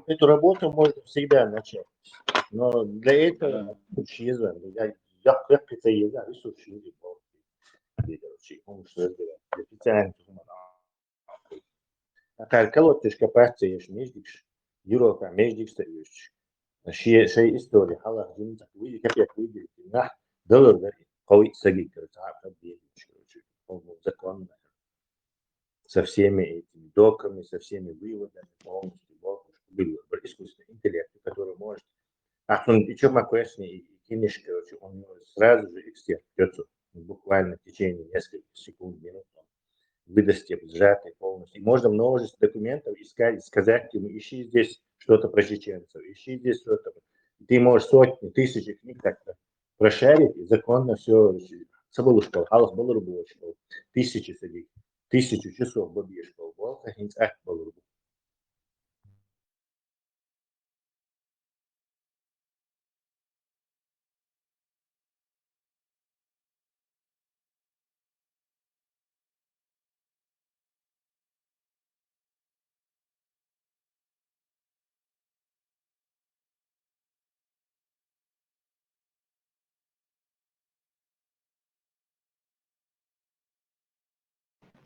Эту работу можно всегда начать. Но для этого лучше язык. Я это язык, и суть язык. Он что это? Специально. А колотишь пастеешь междикш, юрока междикш стоишь. شيء история. Аллах жинит так выйди, как я выйди. На доллар да, кой саги, короче, полный закон со всеми этими доками, со всеми выводами полностью. Был искусственный интеллект, который может. А он еще макроесный и кинешь, короче, он сразу же экстерн буквально в течение нескольких секунд, минут. Выдаст тебе сжатый полностью. И можно множество документов искать, сказать ему, ищи здесь что-то про чеченцев, ищи здесь что-то. И ты можешь сотни, тысячи книг так-то прошарить, и законно все. Сабалушкал, халах балурбочкал, тысячи садик, 1000 часов бабишкал, волка хинц ах балурбу.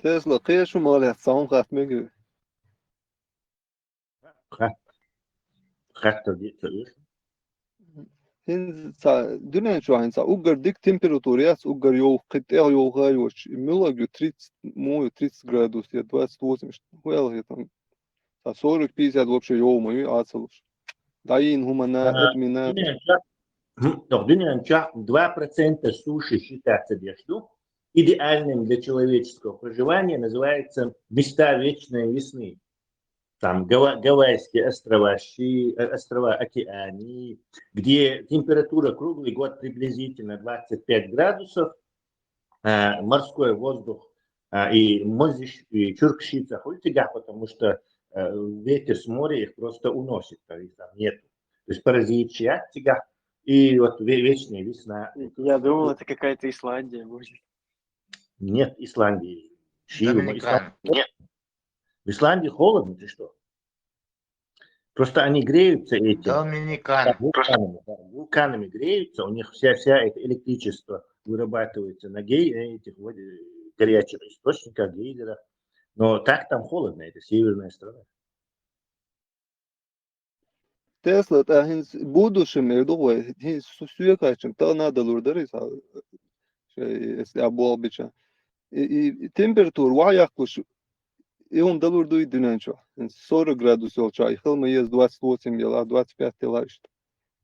Tesla qeyshu mali sağım qatmıgı. Хатта где-то. Dünen şu an ugar dik temperatūras, ugar jau qitēl jau gājoši. Milagju 30, moju 30 градус, я 28, хуял я там. 40-50 вообще jau moju atceluši. Dain humana admina. Дуньян 2% суши считается дежду. Идеальным для человеческого проживания называется места вечной весны. Там Гавайские острова, острова Океании, где температура круглый год приблизительно 25 градусов, морской воздух и мозжиш, и чуркшица хультига, потому что ветер с моря их просто уносит, их там нет. То есть паразитчи аттига, и вот вечная весна. Я думал, это какая-то Исландия будет. Нет, Исландии. Доминикана. Нет. В Исландии холодно, ты что? Просто они греются этим. Доминикана. Вулканами греются, у них вся это электричество вырабатывается на этих горячих источниках, гейзерах. Но так там холодно, это северная страна. Tesla hins будущем evdo hins suya kaçın ta nadalur deriz abu albiça. Температура ваяклыш и он далур дуй динанчо. 40 градусов olча, хылмы ез 28 ела, 25 ела işte.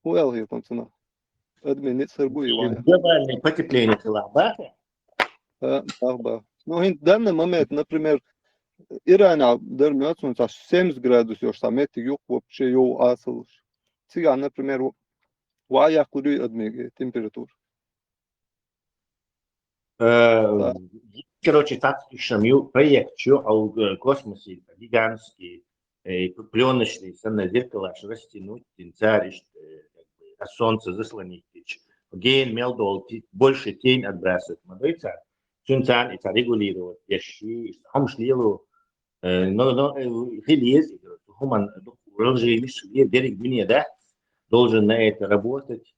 Хуял я там цена. Админ сырбу и вая. Глобальное потепление Калабаха. Да. Ну, в данный момент, например, Ирана дермёцун 70 градусов, что мети юг вообще йоу асылыш. Цыган, например, ваяклы админ температура. Короче, так еще проект, что в космосе гигантский, пленочный, зеркало растянуть, тенцаришь, а солнце заслонить. Ген мелдол, больше тень отбрасывает. Мадойца, сунцан и регулировать. Ящи, хамшлилу, но хилез, хуман, рожевиш, берег дуния, да, должен на это работать.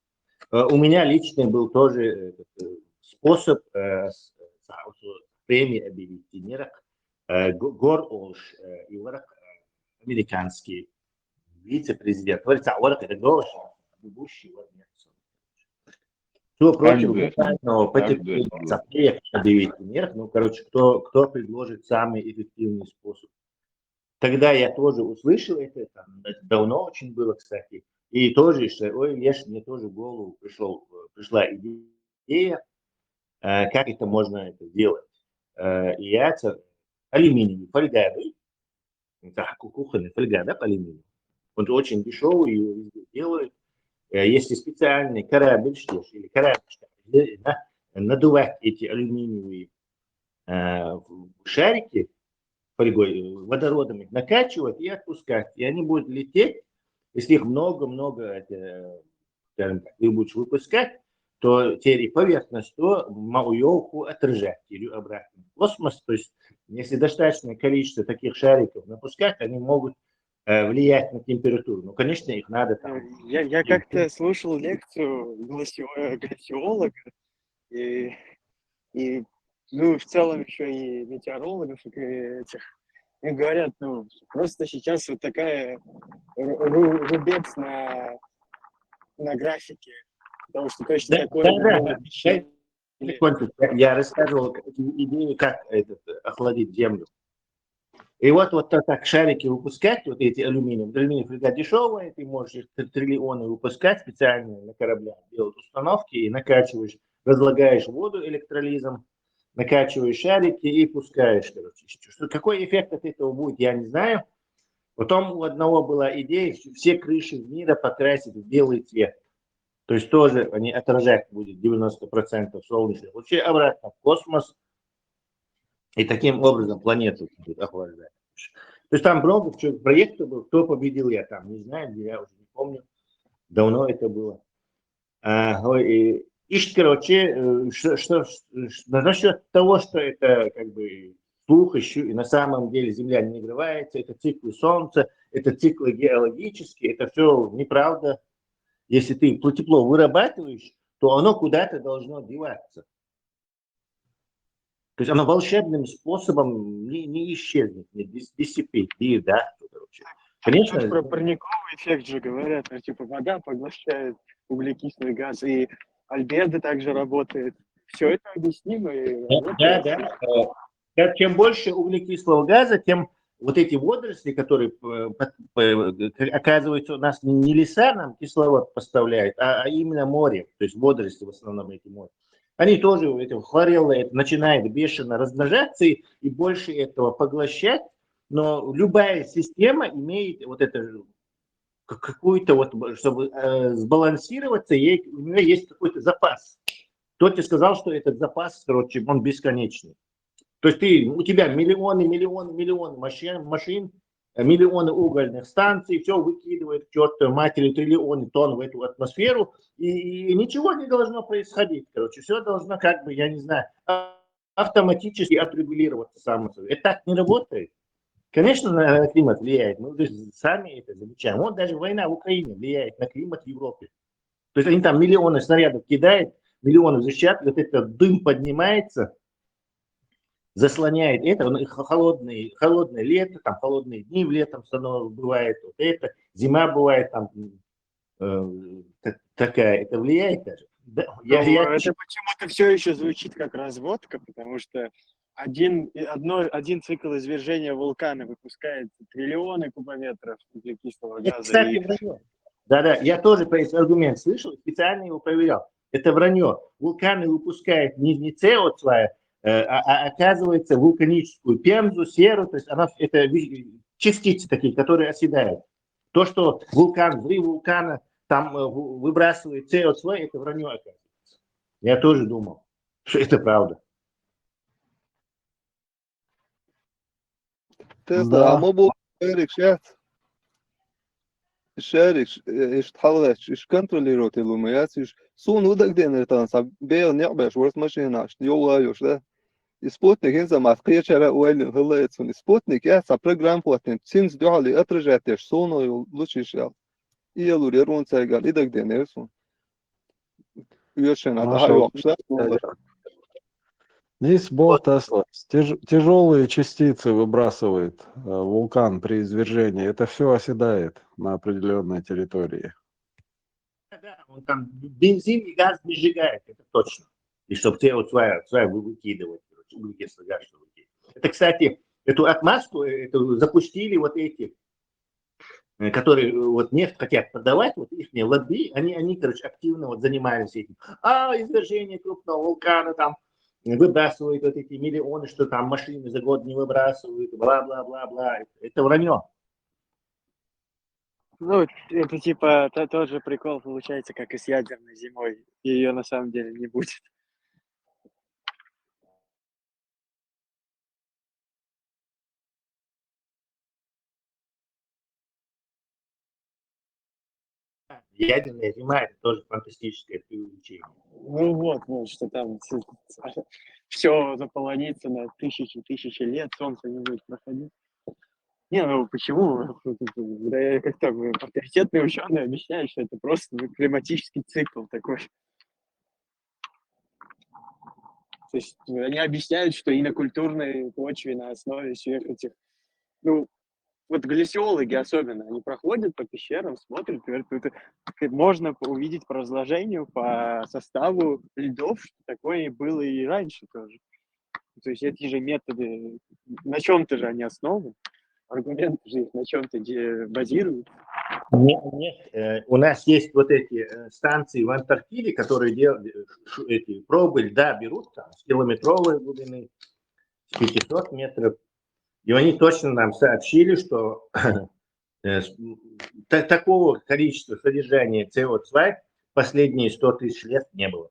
У меня лично был тоже способ премии объявить тренерах. Гор Олш, американский вице-президент. Говорится, а вот это голос, будущий вот нет. Все против глобального потепления объявить тренерах. Ну, короче, кто предложит самый эффективный способ. Тогда я тоже услышал это, давно очень было, кстати. И тоже, что, мне тоже в голову пришла идея, как это можно сделать. И это алюминиевый фольгады, кухонный фольгада алюминиевый. Он очень дешевый, его везде делают. Если специальный корабль или корабль, надувать эти алюминиевые шарики фольгой, водородом их накачивать и отпускать. И они будут лететь. Если их много-много, скажем так, вы будете выпускать, то теперь поверхность, то мауёвку отражать или обратно в космос. То есть, если достаточное количество таких шариков напускать, они могут влиять на температуру. Ну, конечно, их надо там. Я как-то слушал лекцию гласиолога, и ну, в целом еще и метеорологов, и этих. И говорят, ну, просто сейчас вот такая рубец на графике, потому что точно Да, такое да, же да. было в Чили. Я рассказывал идею, как охладить землю. И вот так шарики выпускать, вот эти алюминиевые всегда дешевые, ты можешь их триллионы выпускать специально на кораблях, делать установки и накачиваешь, разлагаешь воду электролизом, накачиваешь шарики и пускаешь, короче. Какой эффект от этого будет, я не знаю. Потом у одного была идея все крыши мира покрасить в белый цвет. То есть тоже они отражать будет 90% солнечных лучей обратно в космос. И таким образом планету будет охлаждать. То есть там много проектов был, кто победил, я там не знаю, я уже не помню, давно это было. Короче, насчет того, что это как бы слух еще, и на самом деле Земля не нагревается, это циклы Солнца, это циклы геологические, это все неправда. Если ты тепло вырабатываешь, то оно куда-то должно деваться. То есть оно волшебным способом не исчезнет, не диссипит, да, короче. Конечно. Про парниковый эффект же говорят, ну, типа вода поглощает углекислый газ, и альбедо также работает. Все это объяснимо и работает. Да. Чем больше углекислого газа, тем вот эти водоросли, которые, оказывается, у нас не леса нам кислород поставляют, а именно море, то есть водоросли в основном эти море. Они тоже, это хлорелла, это начинает бешено размножаться и больше этого поглощать, но любая система имеет вот это какую-то вот, чтобы сбалансироваться, у нее есть какой-то запас. Кто тебе сказал, что этот запас, короче, он бесконечный? То есть у тебя миллионы машин, миллионы угольных станций, все выкидывает к чертовой матери триллионы тонн в эту атмосферу, и ничего не должно происходить. Короче, все должно как бы, я не знаю, автоматически отрегулироваться само собой. Это так не работает. Конечно, на климат влияет. Мы сами это замечаем. Вот даже война в Украине влияет на климат в Европе. То есть они там миллионы снарядов кидают, миллионы защищают, вот этот дым поднимается, заслоняет это, холодное лето, там холодные дни в летом бывает, вот это, зима бывает там такая, это влияет даже. Да, это почему-то все еще звучит как разводка, потому что один цикл извержения вулкана выпускает триллионы кубометров углекислого газа. Кстати, вранье. Да, я тоже про этот аргумент слышал, специально его проверял. Это вранье. Вулканы выпускают не CO2, оказывается вулканическую пемзу, серу, то есть это частицы такие, которые оседают. То, что взрыв вулкана там выбрасывает CO2, это вранье оказывается. Я тоже думал, что это правда. Tesla, mobile الشارك يشتحلش يشكنتروليروت illuminaties سون ودك دينر سب بيل نعبش ورث ماشيناش يوغايوش ده سبوتنيك إنسا معفقية شراء ويلين هلا يتسون سبوتنيك يحسا بروجرام فواتين تسينز دوحالي أترجاتيش سونو يلوشيش يال إيالو ريرون سايقال إدك دينر سون يوشين هذا هاي وقشتا Здесь бог Тесла. Тяжелые частицы выбрасывает вулкан при извержении. Это все оседает на определенной территории. Да, он там бензин и газ не сжигает, это точно. И чтобы CO2 выкидывать, углекислый газ, чтобы выкидывать. Это, кстати, эту отмазку запустили вот эти, которые вот нефть хотят продавать, вот их лобби, они, короче, активно вот занимались этим. Извержение крупного вулкана там выбрасывают вот эти миллионы, что там машины за год не выбрасывают, бла-бла-бла-бла. Это вранье. Ну, это типа тот же прикол получается, как и с ядерной зимой. Ее на самом деле не будет. Ядерная зима — это тоже фантастическое преувеличение. Ну вот, что там все заполонится на тысячи лет, солнце не будет проходить. Не, ну почему? Да, как так, авторитетные ученые объясняют, что это просто климатический цикл такой. То есть они объясняют, что и на культурной почве, на основе всех этих, ну, вот глиссиологи особенно, они проходят по пещерам, смотрят, говорят, можно увидеть по разложению, по составу льдов, что такое было и раньше тоже. То есть эти же методы, на чем-то же они основаны, аргументы же их на чем-то базируют. У нас есть вот эти станции в Антарктиде, которые эти пробы льда берут там с километровой глубины, с 500 метров, и они точно нам сообщили, что такого количества содержания СО2 последние 100 тысяч лет не было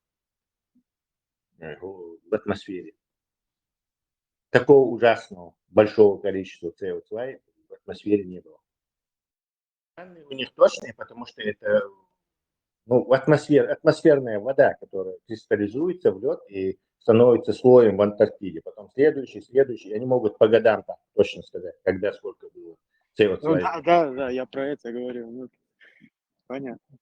в атмосфере. Такого ужасного большого количества СО2 в атмосфере не было. Данные у них точные, потому что это атмосферная вода, которая кристаллизуется в лед и становится слоем в Антарктиде. Потом следующий. Они могут по годам так точно сказать, когда сколько было CO2. Ну да, я про это говорю. Ну, понятно.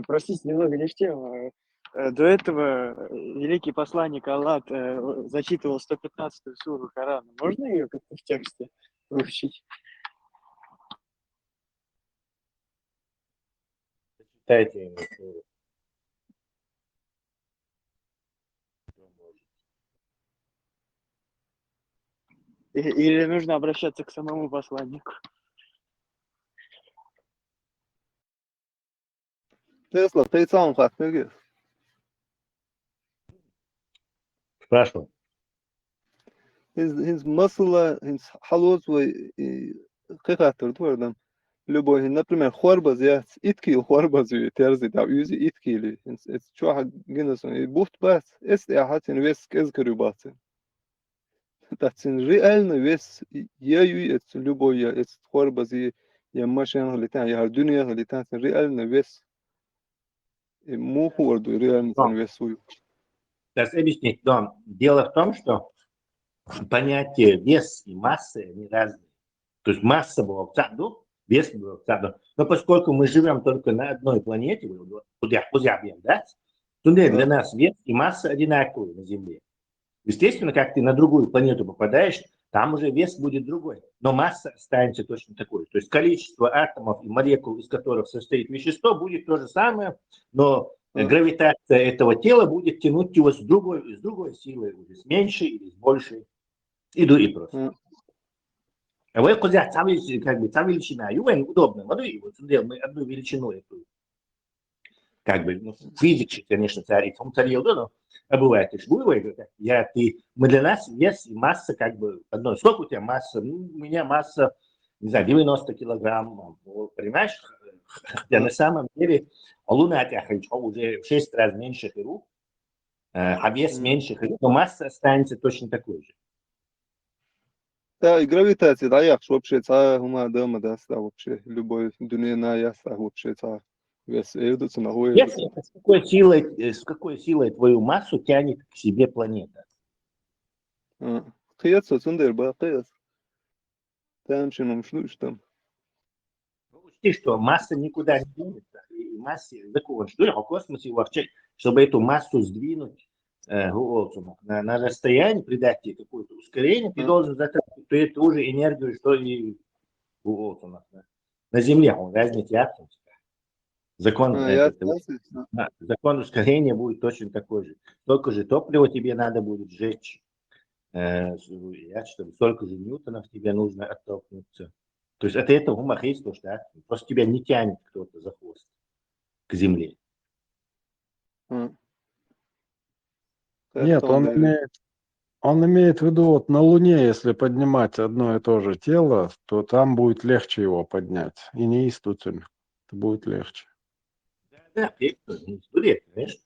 Простите, немного не в тему. До этого великий посланник Аллат зачитывал 115-ю суру Корана. Можно ее как-то в тексте выучить? Читайте ему суру. Или нужно обращаться к самому посланнику? Tesla teicām, kā sniegies. Спрашиваю. His muscle, his halos vai какая-то твърдам. Любой, например, хорбаз, я иткил хорбаз, терзи, да, юзи иткили. Это чуха генесон. И бухт бас, это я хатин вес кезгарю бацин. Тацин реально вес, я ю, это любой, это хорбаз, я машин летан, я дунья летан, реально вес. И муху орду, реально весую. Сейчас объяснить. Дело в том, что понятие вес и масса они разные. То есть масса была в саду, вес был в саду. Но поскольку мы живем только на одной планете, да, то для нас вес и масса одинаковые на Земле. Естественно, как ты на другую планету попадаешь, там уже вес будет другой, но масса останется точно такой. То есть количество атомов и молекул, из которых состоит вещество, будет то же самое, но гравитация этого тела будет тянуть его с другой силой, уже с меньшей или с большей. И просто. А вы куда там величина, ювен удобно, вот мы одну величину эту, как бы, ну, физики, конечно, он царил, да, но бывает, мы для нас вес и масса как бы одно. Сколько у тебя масса? Ну, у меня масса, не знаю, 90 килограмм, понимаешь? Хотя на самом деле Луна уже в 6 раз меньше Хиру, а вес меньше Хиру, но масса останется точно такой же. Да, и гравитация, да, я вообще ума дома, да, вообще любой дуния яса вообще вес идут на хуй. С какой силой твою массу тянет к себе планета? Кыяц, цундер, кыяц. Там чином что? Учти, что масса никуда не двинется. И массе такого, что в космосе вообще, чтобы эту массу сдвинуть на расстояние, придать ей какое-то ускорение, ты должен затратить ту же энергию, что и на Земле. Он разница атом. Закон ускорения будет точно такой же. Столько же топлива тебе надо будет сжечь, чтобы столько же ньютонов тебе нужно оттолкнуться. То есть от этого гумахейство, что просто тебя не тянет кто-то за хвост к Земле. Нет, он имеет в виду, вот на Луне, если поднимать одно и то же тело, то там будет легче его поднять. И не истуцами. Это будет легче. Да, история, конечно.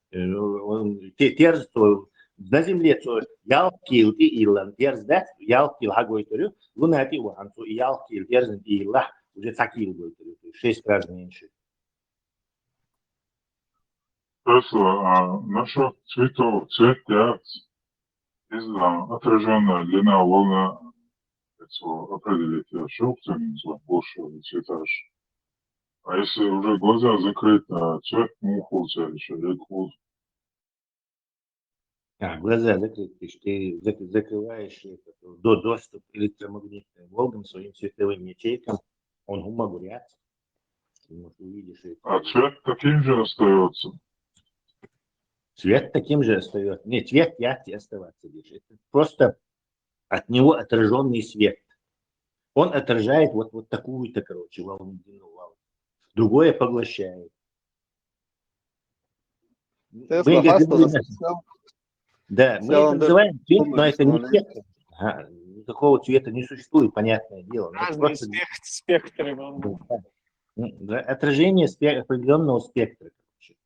На Земле ялкил и илан терз, да, ялкил хагойторю, Луна ти уансу ялкил терз и илах уже такил гойторю, 6 раз меньше. Тесла, насчет цвет Теакс, отраженная длина волны получается, определить, что больше цветаж. А если уже глаза закрыть на цвет, муху, еще Глаза закрыть, то есть ты закрываешь доступ электромагнитным волнам своим световым ячейкам, он умагурят, ты увидишь это. а цвет таким же остается. Цвет таким же остается. Нет, цвет яркий оставаться будет. Это просто от него отраженный свет. Он отражает вот такую-то, короче, волну, длину волны. Другое поглощает. Тесла Мы hasta говорим, засосал. да, мы это называем цвет, но это не цвет. Ага, никакого цвета не существует, понятное дело. Это Разные просто спектры волны. да, отражение определенного спектра. Короче.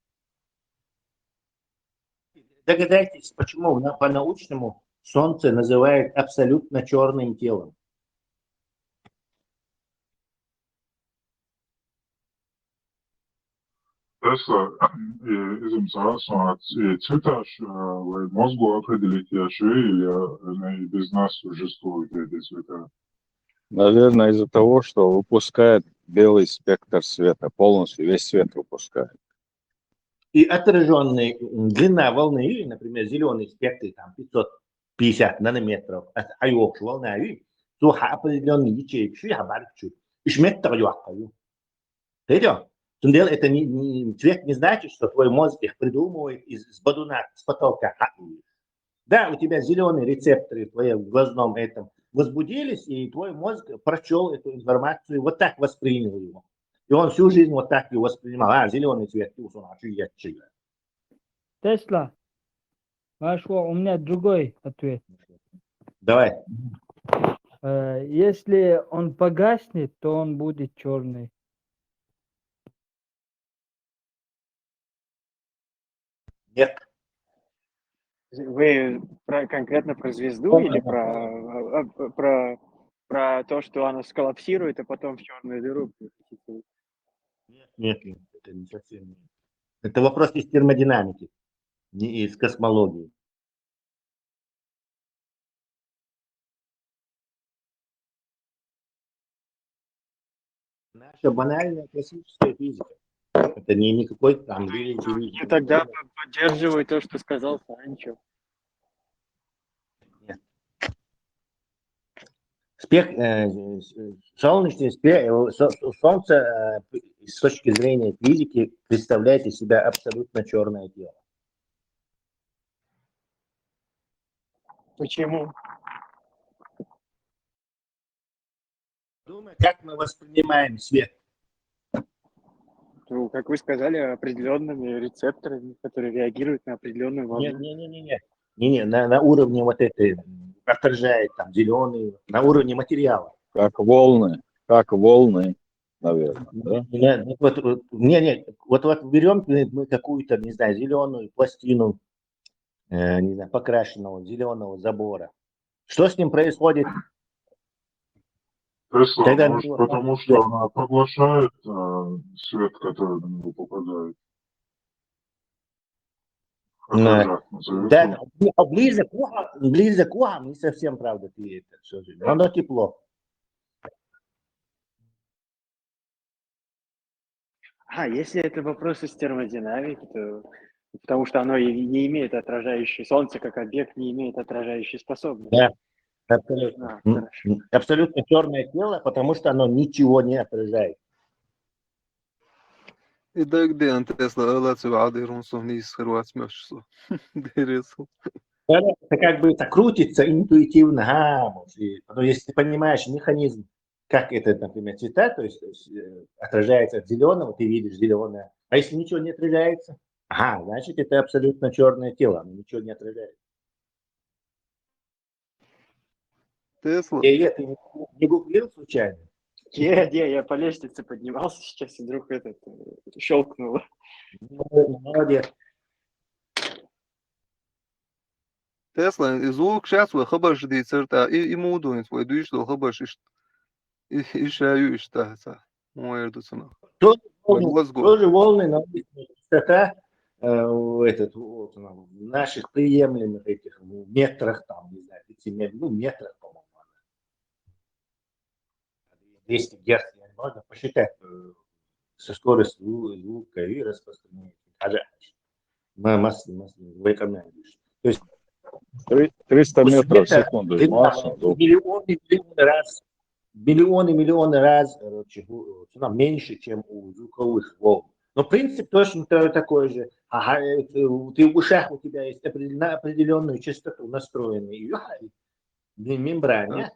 Догадайтесь, почему по-научному Солнце называют абсолютно черным телом. Тесла, izim sāsmāt, цветаж vai мозгу определить или без нас существуют эти цвета? Наверное, из-за того, что выпускает белый спектр света, полностью весь свет выпускает. И отраженная длина волны, или, например, зеленый спектр, там 550 нанометров, айок волна, то определенный ячейки, что я барчу, и шметтер юахаю. Идем. Это цвет не значит, что твой мозг их придумывает с бодуна, с потолка. Да, у тебя зеленые рецепторы в твоем глазном этом возбудились, и твой мозг прочел эту информацию, вот так воспринял его. И он всю жизнь вот так его воспринимал. Зеленый цвет, Тесла, у меня другой ответ. Давай. Если он погаснет, то он будет черный. Нет. Вы конкретно про звезду или про то, что она сколлапсирует, а потом в черную дыру? Нет, это не совсем нет. Это вопрос из термодинамики, не из космологии. Наша банальная классическая физика. Это не никакой там великий. Я тогда поддерживаю то, что сказал Санчо. Солнечный Солнце с точки зрения физики представляет из себя абсолютно черное тело. Почему? Думаю, как мы воспринимаем свет. Ну, как вы сказали, определенными рецепторами, которые реагируют на определенную волну. Не, на уровне вот этой отражает там зеленый, на уровне материала. Как волны, наверное. Да? Вот берем мы какую-то, не знаю, зеленую пластину, не знаю, покрашенного зеленого забора. Что с ним происходит? Тесла, Тогда может, потому что она поглощает свет, который на него попадает. Да, близок к ухам, не совсем правда ты это все же. Но оно тепло. Если это вопрос из термодинамики, то потому что оно и не имеет отражающей, Солнце как объект не имеет отражающей способности. Да, абсолютно. Абсолютно черное тело, потому что оно ничего не отражает. И да, где Тесла, Это как бы это крутится интуитивно. Но если ты понимаешь механизм, как это, например, цвета, то есть отражается от зеленого, ты видишь зеленое. А если ничего не отражается, значит, это абсолютно черное тело, оно ничего не отражает. Тесла. Ты не гуглил случайно? Я по лестнице поднимался сейчас, и вдруг щелкнуло. Молодец. Тесла, звук сейчас خبر جديد صرت موضوع ويدوش لو خبر إيش رايش تحت مو يردو سنة Тоже волны, но частота в наших приемлемых этих метрах, там, не знаю, 5 метрах, по-моему. 200 Гц, можно посчитать со скоростью звука и распространения. То есть 300 у метров в света секунду длина максимум. миллионы раз цена меньше, чем у звуковых волн. Но принцип точно такой же. Ты в ушах, у тебя есть определенную частоту настроенную мембране.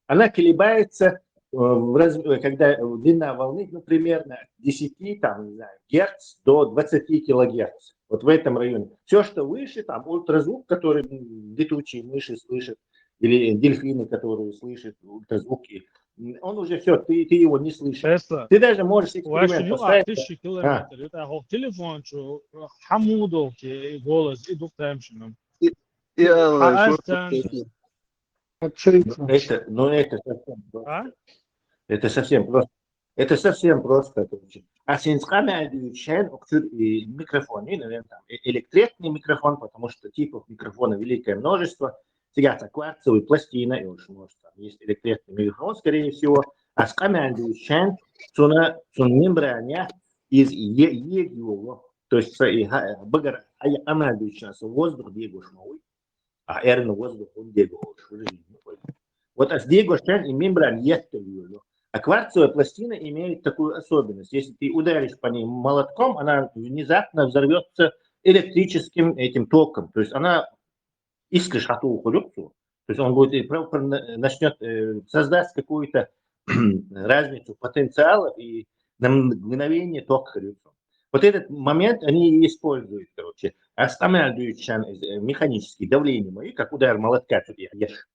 Она колебается, когда длина волны, примерно от 10 там, не знаю, Гц до 20 килогерц. Вот в этом районе. Все, что выше, там ультразвук, который летучие мыши слышат, или дельфины, которые слышат ультразвуки, он уже все, ты его не слышишь. Tesla. Ты даже можешь эксперимент Ваше поставить. 10 километр. Это телефон, что Хамудов, голос, и доктор Это совсем просто. Это совсем просто. А синсками микрофон, наверное, там электрический микрофон, потому что типов микрофона великое множество. Сега кварцевый пластина, и уж может там есть электрический микрофон, скорее всего. А скамяндующен цуна мембрания из его, то есть багар амандующен воздух дегушмовый, а эрн воздух он дегуш. Вот а дегушен и мембран есть. А кварцевая пластина имеет такую особенность. Если ты ударишь по ней молотком, она внезапно взорвется электрическим этим током. То есть она искры шату уходит. То есть он будет начнет создать какую-то разницу потенциала и на мгновение ток колется. Вот этот момент они и используют, короче. Останавливают механические давления мои, как удар молотка,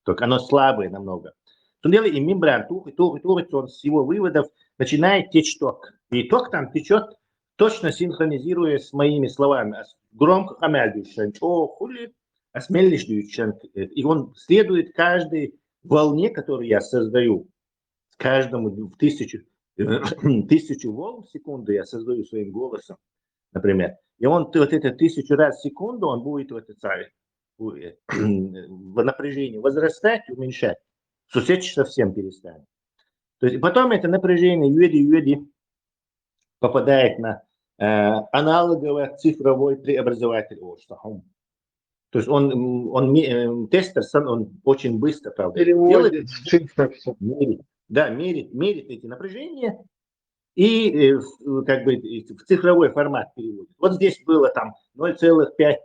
только оно слабое намного. И мембран тухает, он с его выводов начинает течь ток. И ток там течет, точно синхронизируя с моими словами. Громко хамядющий, хули, осмелишь, и он следует каждой волне, которую я создаю. Каждому в тысячу волн в секунду я создаю своим голосом, например. И он вот это 1000 раз в секунду, он будет в напряжении возрастать, уменьшать. Сусечь совсем перестанет. То есть потом это напряжение юди попадает на аналоговый цифровой преобразователь. То есть он тестер, он очень быстро, правда, Переводит мерит эти напряжения и как бы в цифровой формат переводит. Вот здесь было там 0,5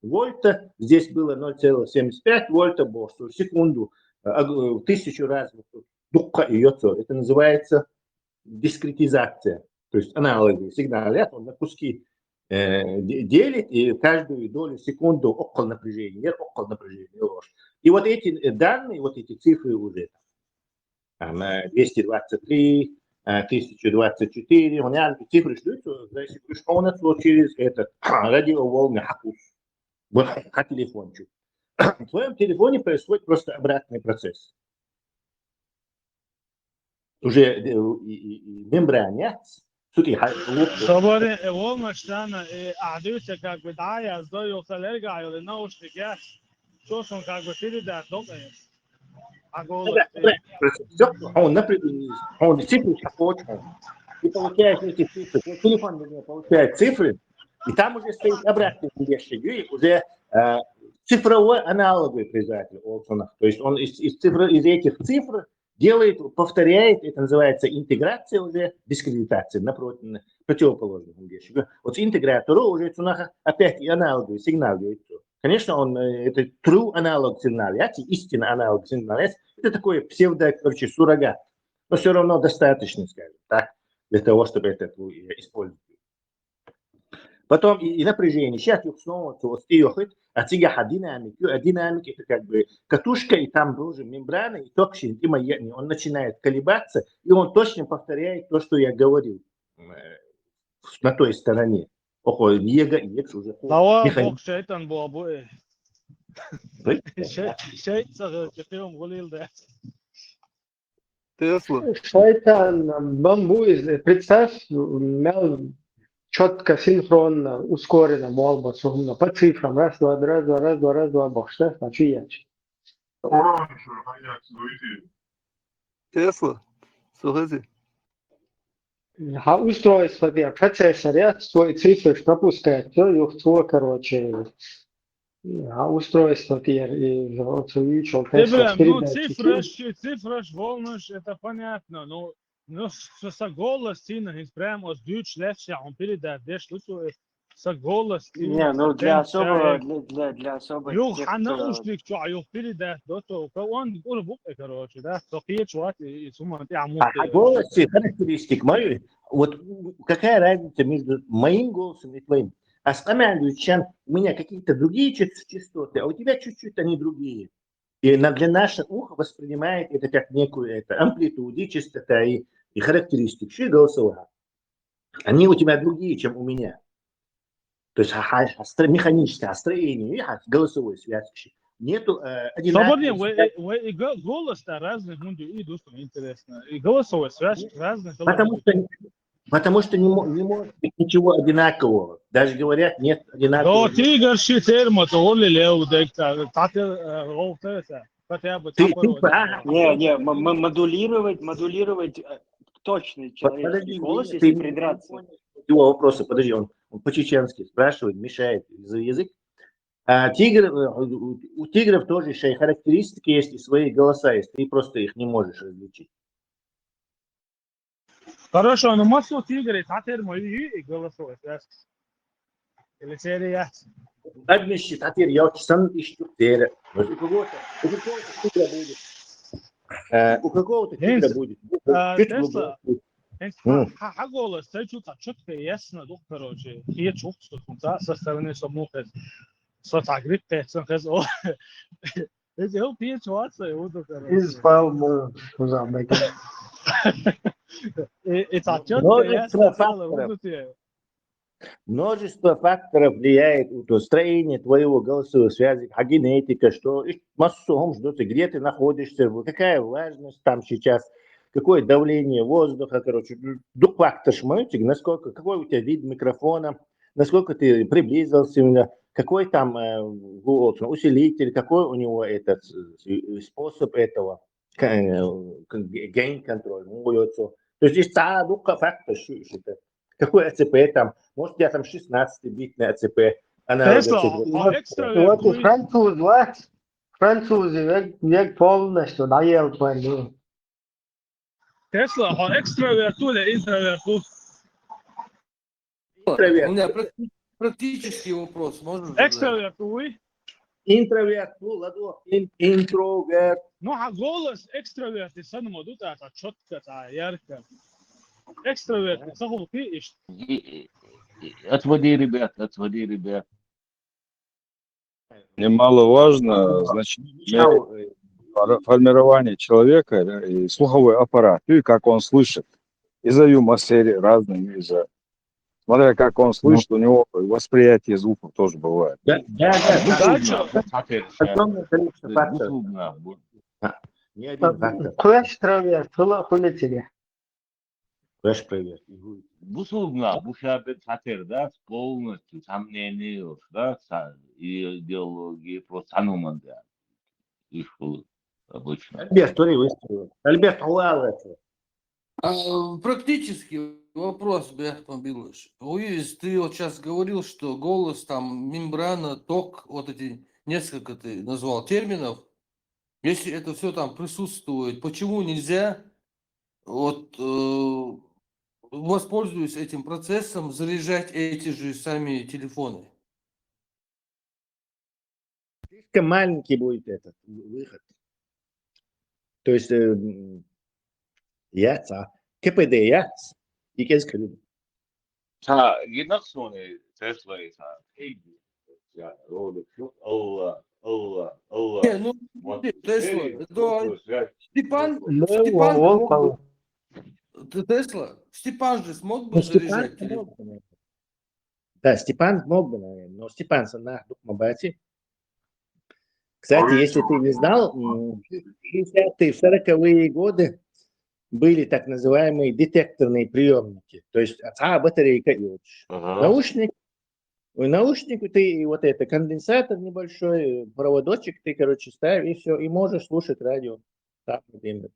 вольта, здесь было 0,75 вольта, в секунду, 1000 раз. Это называется дискретизация. То есть аналоги сигналят, он на куски делит, и каждую долю секунды около напряжения, ложь. И вот эти данные, вот эти цифры уже там, 223, 1024, у меня цифры шлют, через этот радиоволны по телефончику. В твоем телефоне происходит просто обратный процесс. Уже мембране. صبري والمش انا قعدوش как бы да я сдаю коллега или наушники что он как бы передать дома а голос Он напрямую, он цифры хочет. Ты получаешь эти цифры, телефон получает цифры, и там уже стоит обратный вещи, уже цифровой аналоговый производитель. То есть он из этих цифр делает, повторяет, это называется интеграция уже, дискредитация, напротив, противоположных вещей. Вот интегратору уже опять и аналоговый сигнал делает. Конечно, он это true аналог сигнала, истинный аналог сигнала, это такой короче, суррогат. Но все равно достаточно, скажем так, для того, чтобы это использовать. Потом и напряжение. Сейчас снова а динамик это как бы катушка, и там тоже мембрана, и ток, он начинает колебаться, и он точно повторяет то, что я говорил на той стороне. لو فوق شيطان بو ابوي شيء صغير كتير قليل ده Тесла. Шайтан, бамбуиз, представь, имел четко, синхронно, ускоренно, молба, сумно, по цифрам, раз, два, бог, что, значит, я. Ураньше, Тесла. Слушайте. А устройство, процессор, свой цифры пропускает, все, их короче. А устройство теперь увеличил Тибрем, ну передатчики. цифраш, волнаш, это понятно, но со голос тина, прям от дюч легче, он передает, дешь лучше со голос Не, ну для особо, для особо Юх, тех, а кто... наушник, что, юх передает, то он يقول بقى, короче, да, то шوات, и сумма, ты А голос характеристик мой, вот какая разница между моим голосом и твоим? А с Амянду, у меня какие-то другие частоты, а у тебя чуть-чуть они другие. И для нашего уха воспринимает это как некую амплитуду, частота и характеристик. Что и голосовая. Они у тебя другие, чем у меня. То есть механическое строение, голосовой связки. Нету одинакового. Голос-то разных, и душу интересно. И голосовая связь разных. Потому что не может быть ничего одинакового. Даже говорят, нет одинакового. Да, ты горши термо, то он лелеу, татер, роутеса. Не, модулировать точный человеческий голос, если придраться. Его вопросы, подожди, он по-чеченски спрашивает, мешает язык. А у тигров тоже еще и характеристики есть, и свои голоса есть. Ты просто их не можешь различить. Хорошо, но массу тигры, татер мои голосовая связь. Или серия. Однищи, татер, я сам ищу тигра. У кого-то тигра будет. У какого-то тигра будет. Тесла. голос, ты что-то четко ясно, короче. Я чувствую, со стороны самого сотагрит, пецан, хезо. Это его пьечуация, вот короче. Испал мой замок. Это четко ясно, целое. Множество факторов влияет на строение твоего голосовой связи, а генетика, что массу ждут, где ты находишься, какая влажность там сейчас, какое давление воздуха, короче, фактор шматик, насколько, какой у тебя вид микрофона, насколько ты приблизился, какой там усилитель, какой у него этот способ этого, гейн-контроль. То есть есть целый фактор, что какой АЦП там, может у тебя там 16-битный АЦП. Вот и французы, як полностью наел пойду. Тесла, он экстраверту или интроверту? У меня практический вопрос, можно? Экстраверту, интроверту, ладно, интроверт. Ну, а голос экстраверт, и сам моду это четко, это ярко. Экстраверт, саху ты ищешь. Отводи ребят. Немаловажно значение формирования человека, да, и слуховой аппарат, и как он слышит. Из-за юмор-серии разными, смотря как он слышит, у него восприятие звуков тоже бывает. Да. Огромное количество факторов. Не один фактор. Экстраверт, хулители. Крэш проверь. Безусловно, бухабет хатер, да, полностью сомнение, да, идеологии просто аномалия. Их обычно. Альберт, который выстрелил. Альберт, это. Практически вопрос, Бехтон Билыш. Ты вот сейчас говорил, что голос, там, мембрана, ток, вот эти несколько ты назвал терминов. Если это все там присутствует, почему нельзя вот воспользуясь этим процессом, заряжать эти же сами телефоны? Слишком маленький будет этот выход. То есть КПД и кескалю. Генаксоны Тесла Степан же смог бы заряжать телефон? Да, Степан мог бы, наверное, но Степан на Мабати. Кстати, если ты не знал, в 50-е, 40-е годы были так называемые детекторные приемники. То есть батарейка и наушник ты вот это конденсатор небольшой, проводочек ты, короче, ставишь и все, и можешь слушать радио. Так, например.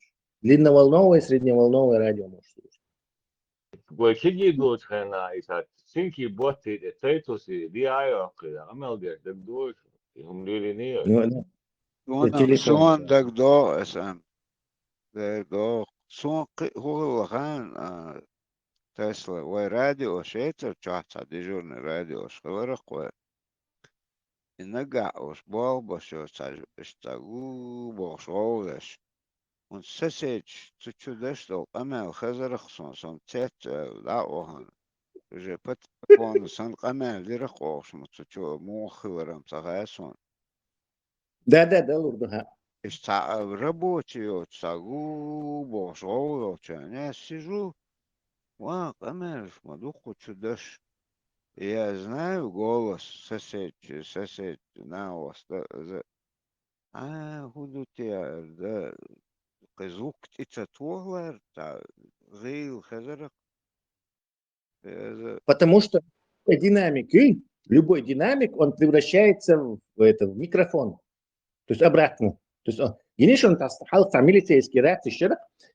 Длинноволновое, средневолновое радио можешь слушать. Вообще дочка из-за синки боты, цейтусы, диайоки, амелгер, так дочь, им не. Ну, Sonam телефон. son dag do esam. Dag do son hulahan Tesla vai radio šeit ir čācā dižurni radio škalarako. Inaga uz bolba šo cagu boš oveš. Un sasēč cuču deštol amel hazarахсон som цет лаохан. Же pat пон сан амел дирахошм cuču мохиларам цагасон. Да, Лурдуха. Рабочий цагу бош овеш. Я сижу. Вау, камера, смотрю, чудаш. Я знаю голос сосед на вас. Худу тебя, да, звук птица твоглар, та, гейл, хазарак. Потому что любой динамик, он превращается в микрофон. То есть обратно. То есть, видишь, он милицейский ряд, и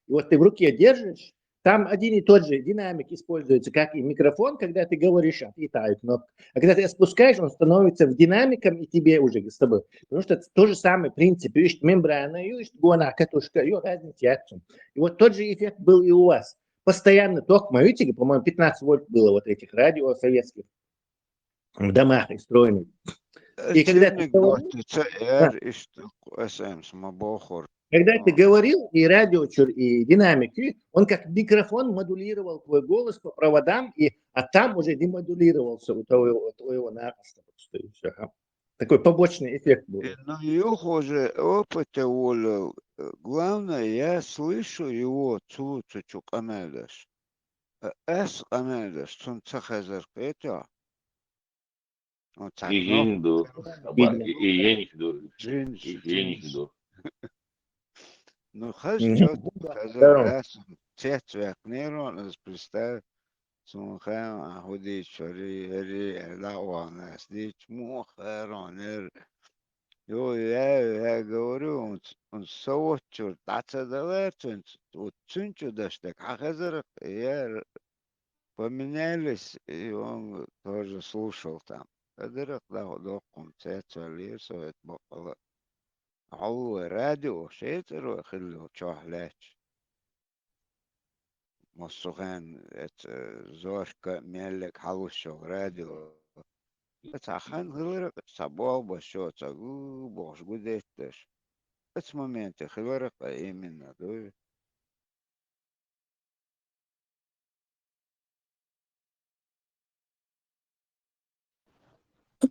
вот ты в руке держишь, там один и тот же динамик используется, как и микрофон, когда ты говоришь, и тает кнопка. А когда ты спускаешь, он становится в динамиком и тебе уже с тобой. Потому что это тот же самый принцип. Есть мембрана, есть гона, катушка, есть разница. И вот тот же эффект был и у вас. Постоянно ток, видите, по-моему, 15 вольт было вот этих радио советских в домах и встроенных. И когда ты говорил, и радиочур, и динамик, он как микрофон модулировал твой голос по проводам, а там уже демодулировался у твоего нароста. Такой побочный эффект был. Ну, его же опыта волю. Главное, я слышу его цуцучу камедаш. Эс камедаш, цунца хазарка, это. И енду, и енихду. Ну, хазчот, хазар, цвет нейрон, представь, сумхам, ходить, шари, лауана, сдич, мухаронер. Я говорю, он совочур, таца далерчен, вот цунчу даштек, а хазар, я поменялись, и он тоже слушал там. Хазар, да, докум, цвет, лирсовет, бокала. هو راديو شيتر وخلو شهلاتش مصوغان زوشك ميلك حوشو راديو بتاخان غيرك صباح بشو تاغو بوش قديتش بس مومنت خيرك ايمن دو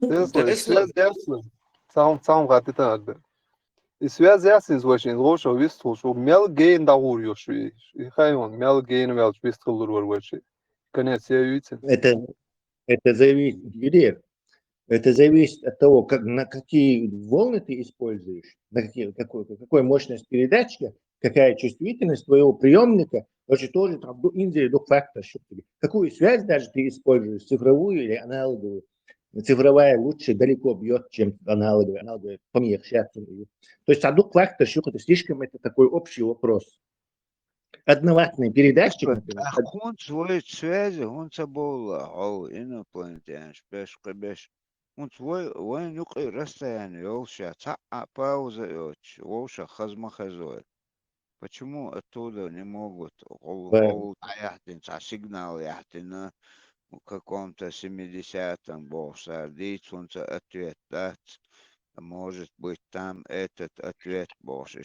Связь ясна. Сам гатита. И связь ясна очень. Лошо вистру, что мел гейн да урьёшь. И хайон мел гейн велч вистру лурвачи. Конец я видите. Это зависит, это зависит от того, на какие волны ты используешь, какой мощность передатчика, какая чувствительность твоего приемника, тоже там индия фактор, какую связь даже ты используешь, цифровую или аналоговую. Цифровая лучше далеко бьет, чем аналоговая помехче. То есть адук фактор, это слишком это такой общий вопрос. Одноватный передатчик, например. Он свой связи, он собой инопланетян, беш. Он свой нюкай расстояние, волша, пауза, волша, хазмахазой. Почему оттуда не могут сигнал яхтина в каком-то 70-м волша, солнце ответ дать, может быть там этот ответ больше.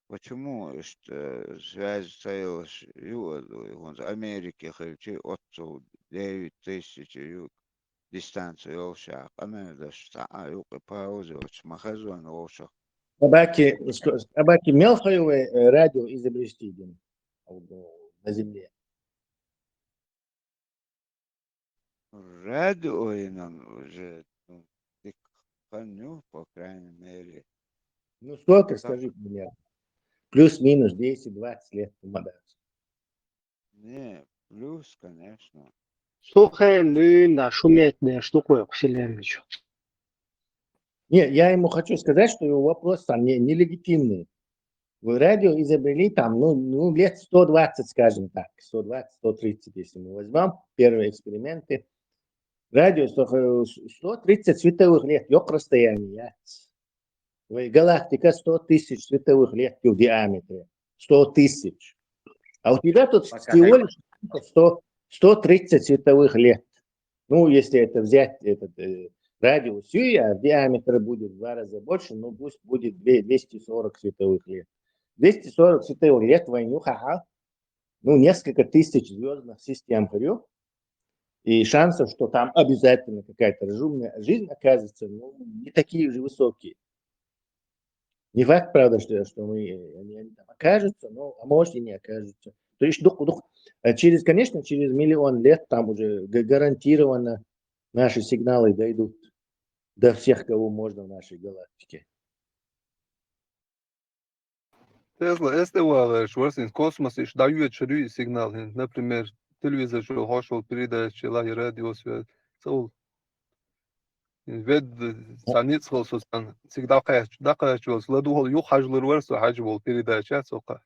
Почему связь стоялась в Америке, хочу отцу 9 тысяч дистанцию волшак, а мне даже паузы, махазон волшак. Абаки мелховое радио изобрести на Земле. Радио нам уже по крайней мере. Ну сколько, скажи мне? Плюс-минус 10-20 лет помогается. Не, плюс, конечно. Слухай, на шуметная штука, Вселенную. Не, я ему хочу сказать, что его вопрос там нелегитимный. В радио изобрели там, ну, лет 120, скажем так, 120-130, если мы возьмем первые эксперименты. Радио 130 световых лет, yok расстояние. Галактика 100 тысяч световых лет в диаметре. 100 тысяч. А у тебя тут всего лишь 130 световых лет. Ну, если это взять этот радиус Ю, а диаметр будет в 2 раза больше, ну пусть будет 240 световых лет. 240 световых лет войну, ну, несколько тысяч звездных систем, говорю. И шансов, что там обязательно какая-то разумная жизнь окажется, ну, не такие же высокие. Не факт, правда, что они там окажутся, но, а может и не окажутся. То есть, конечно, через миллион лет там уже гарантированно наши сигналы дойдут до всех, кого можно в нашей галактике. Tesla SDV шварсин космос иш дают шири сигнал, например, телевизор шо хошол передачи лай радио свет сол вед саниц холсосан всегда кайчул ладу ю хажлыр варсо хажвол передача сока.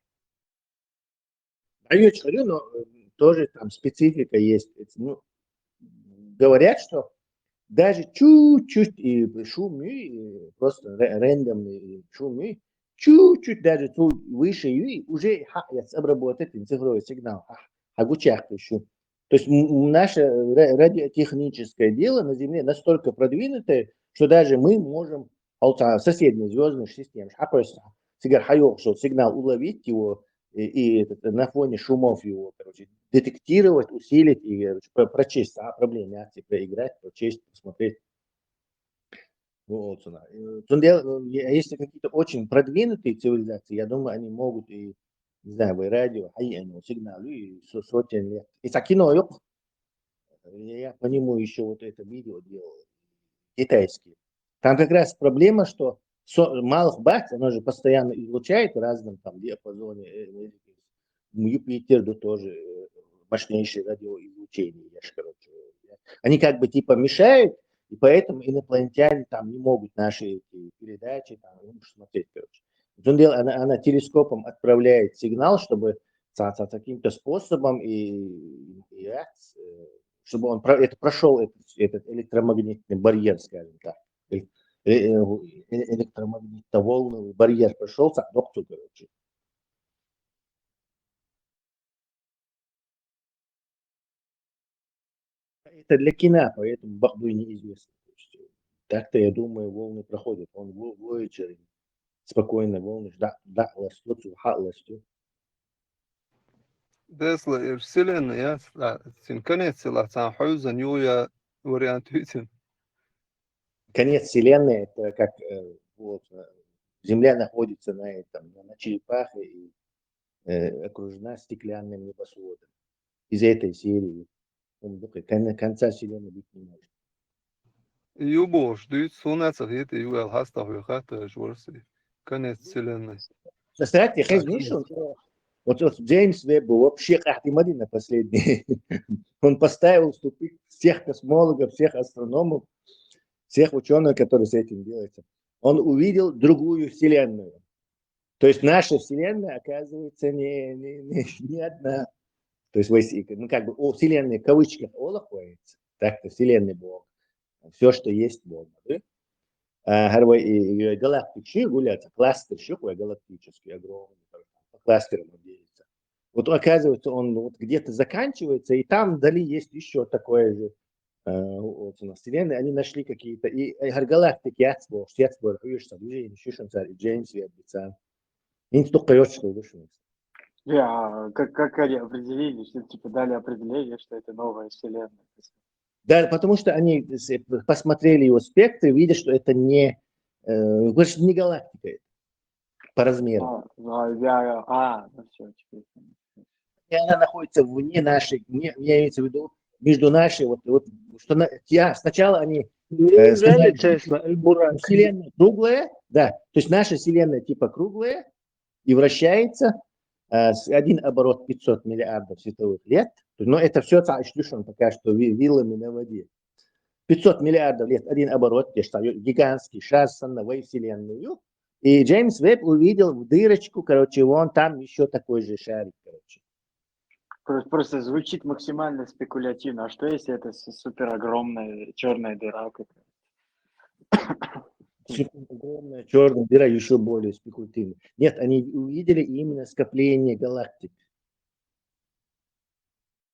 Дают шири, но тоже там специфика есть. Ну, говорят, что даже чуть-чуть и шум, и просто рандомный шум, чуть-чуть даже выше уже обработать цифровой сигнал. Агучах еще. То есть наше радиотехническое дело на Земле настолько продвинутое, что даже мы можем соседние звездные системы сигнал уловить его и на фоне шумов его, короче, детектировать, усилить и прочесть проблемы акции, проиграть, прочесть, посмотреть. Вот, если какие-то очень продвинутые цивилизации, я думаю, они могут и, не знаю, в радио, сигнал, и сотен лет. И такие, я по нему еще вот это видео делал, китайские. Там как раз проблема, что малых бац, оно же постоянно излучает в разном там диапазоне. Юпитер тоже мощнейшее радиоизлучение. Они как бы типа мешают, и поэтому инопланетяне там не могут наши эти передачи там, смотреть, короче. Она телескопом отправляет сигнал, чтобы каким-то способом чтобы он прошел этот электромагнитный барьер, скажем так. Электромагнитно-волновый барьер прошел, короче. Это для кино, поэтому Бахдуй неизвестно. Так-то, я думаю, волны проходят. Он Voyager, спокойно волны, Tesla Вселенная, конец цела, хойза ньюя вариант витин. Конец Вселенной, это как вот, Земля находится на черепахе и окружена стеклянным небосводом. Из этой серии конца Вселенной быть не может. Юбош, дают сунаться, это юэл хаста хуйхата жворси. Конец Вселенной. Кстати, вот Джеймс Вебб вообще Ахтимадина последний. Он поставил ступить всех космологов, всех астрономов, всех ученых, которые с этим делаются. Он увидел другую Вселенную. То есть наша Вселенная, оказывается, не одна. То есть, как бы о Вселенной в кавычках олахуется, так-то Вселенный Бог. Все, что есть Бог. Галактики гуляются, кластер галактический, огромный, по кластерам делится. Вот оказывается, он вот где-то заканчивается, и там вдали есть еще такое же Вселенной. Они нашли какие-то, и галактики Джеймс Вебб. Им только что вышли. Как они определили, что типа дали определение, что это новая Вселенная? Да, потому что они посмотрели его спектр и видят, что это не галактика по размеру. Все, теперь. И она находится вне нашей, я имею в виду, между нашей, сначала они сказали, что Вселенная круглая, да, то есть наша Вселенная типа круглая и вращается, один оборот 500 миллиардов световых лет, но это все пока что вилами на воде. 500 миллиардов лет, один оборот, гигантский шар со новой Вселенной, И Джеймс Веб увидел в дырочку, короче, вон там еще такой же шарик, короче. Просто звучит максимально спекулятивно. А что если это супер огромная черная дыра какая-то? Огромная черная дыра еще более спекулятивная. Нет, они увидели именно скопление галактик.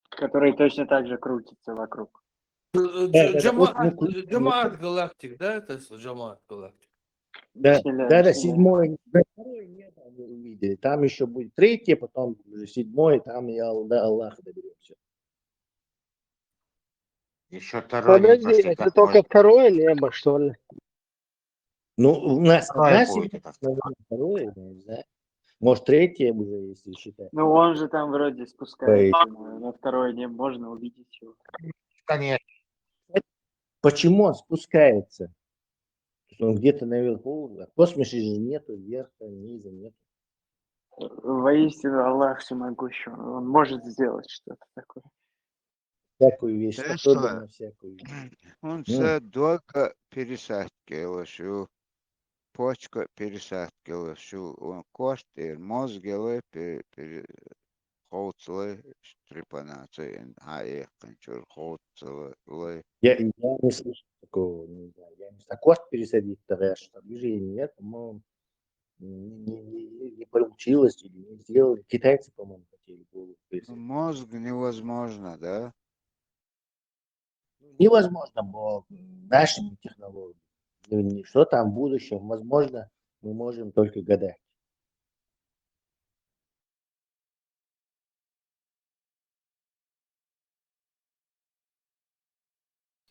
Который точно так же крутится вокруг. Джамаат галактик, да, Тесла? Джамаат галактик. Да, Вселенная. седьмой, второй нет, они увидели. Там еще будет третий, потом уже седьмой, там и до Аллаха доберемся. Еще второй не Подожди, прошли, это как только можно. второе небо, что ли? Ну, у нас Второе одна будет семья, это. наверное, второе, я не знаю. Может, третье уже, если считать. Ну, он же там вроде спускается на второе небо, можно увидеть его. Конечно. Почему он спускается? Он где-то наверху. В космосе же нету верха, низа нету. Воистину Аллах всемогущий, он может сделать что-то такое. Всякую вещь, способен Тесла, на всякую вещь. он це долго пересадки лишу, почка пересадки лишу, он кошти, мозги хоуцлы, трепанации, кончур хоуцлы. Я не слышал такого, не знаю. Я не знаю. Кост пересадить, тогда что движения нет, по-моему, не получилось или не сделали. Китайцы, по-моему, хотели голову пересадить. Мозг невозможно, да? Невозможно было нашими технологиями. Что там в будущем? Возможно, мы можем только гадать.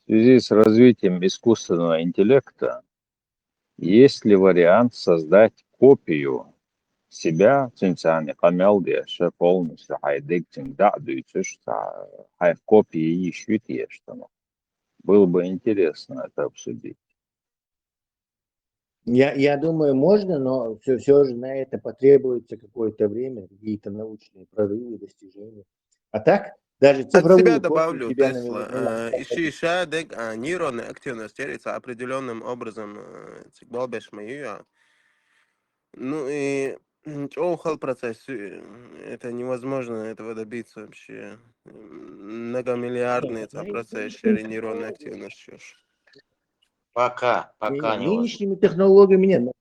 В связи с развитием искусственного интеллекта, есть ли вариант создать копию себя, цинцани камелдеша полностью хайдыктин дадуйцуш, хай копии ищут ештану. Было бы интересно это обсудить. Я думаю, можно, но все же на это потребуется какое-то время, какие-то научные прорывы, достижения. А так, даже От себя цифровую копию добавлю, тебя, Тесла. наверное, Ищи нейронная активность делится определенным образом. Цикбалбеш мою. Ну и Оухал процесс. Это невозможно этого добиться вообще. Многомиллиардные процессы нейронной активности. Пока невозможно. нынешними технологиями нет.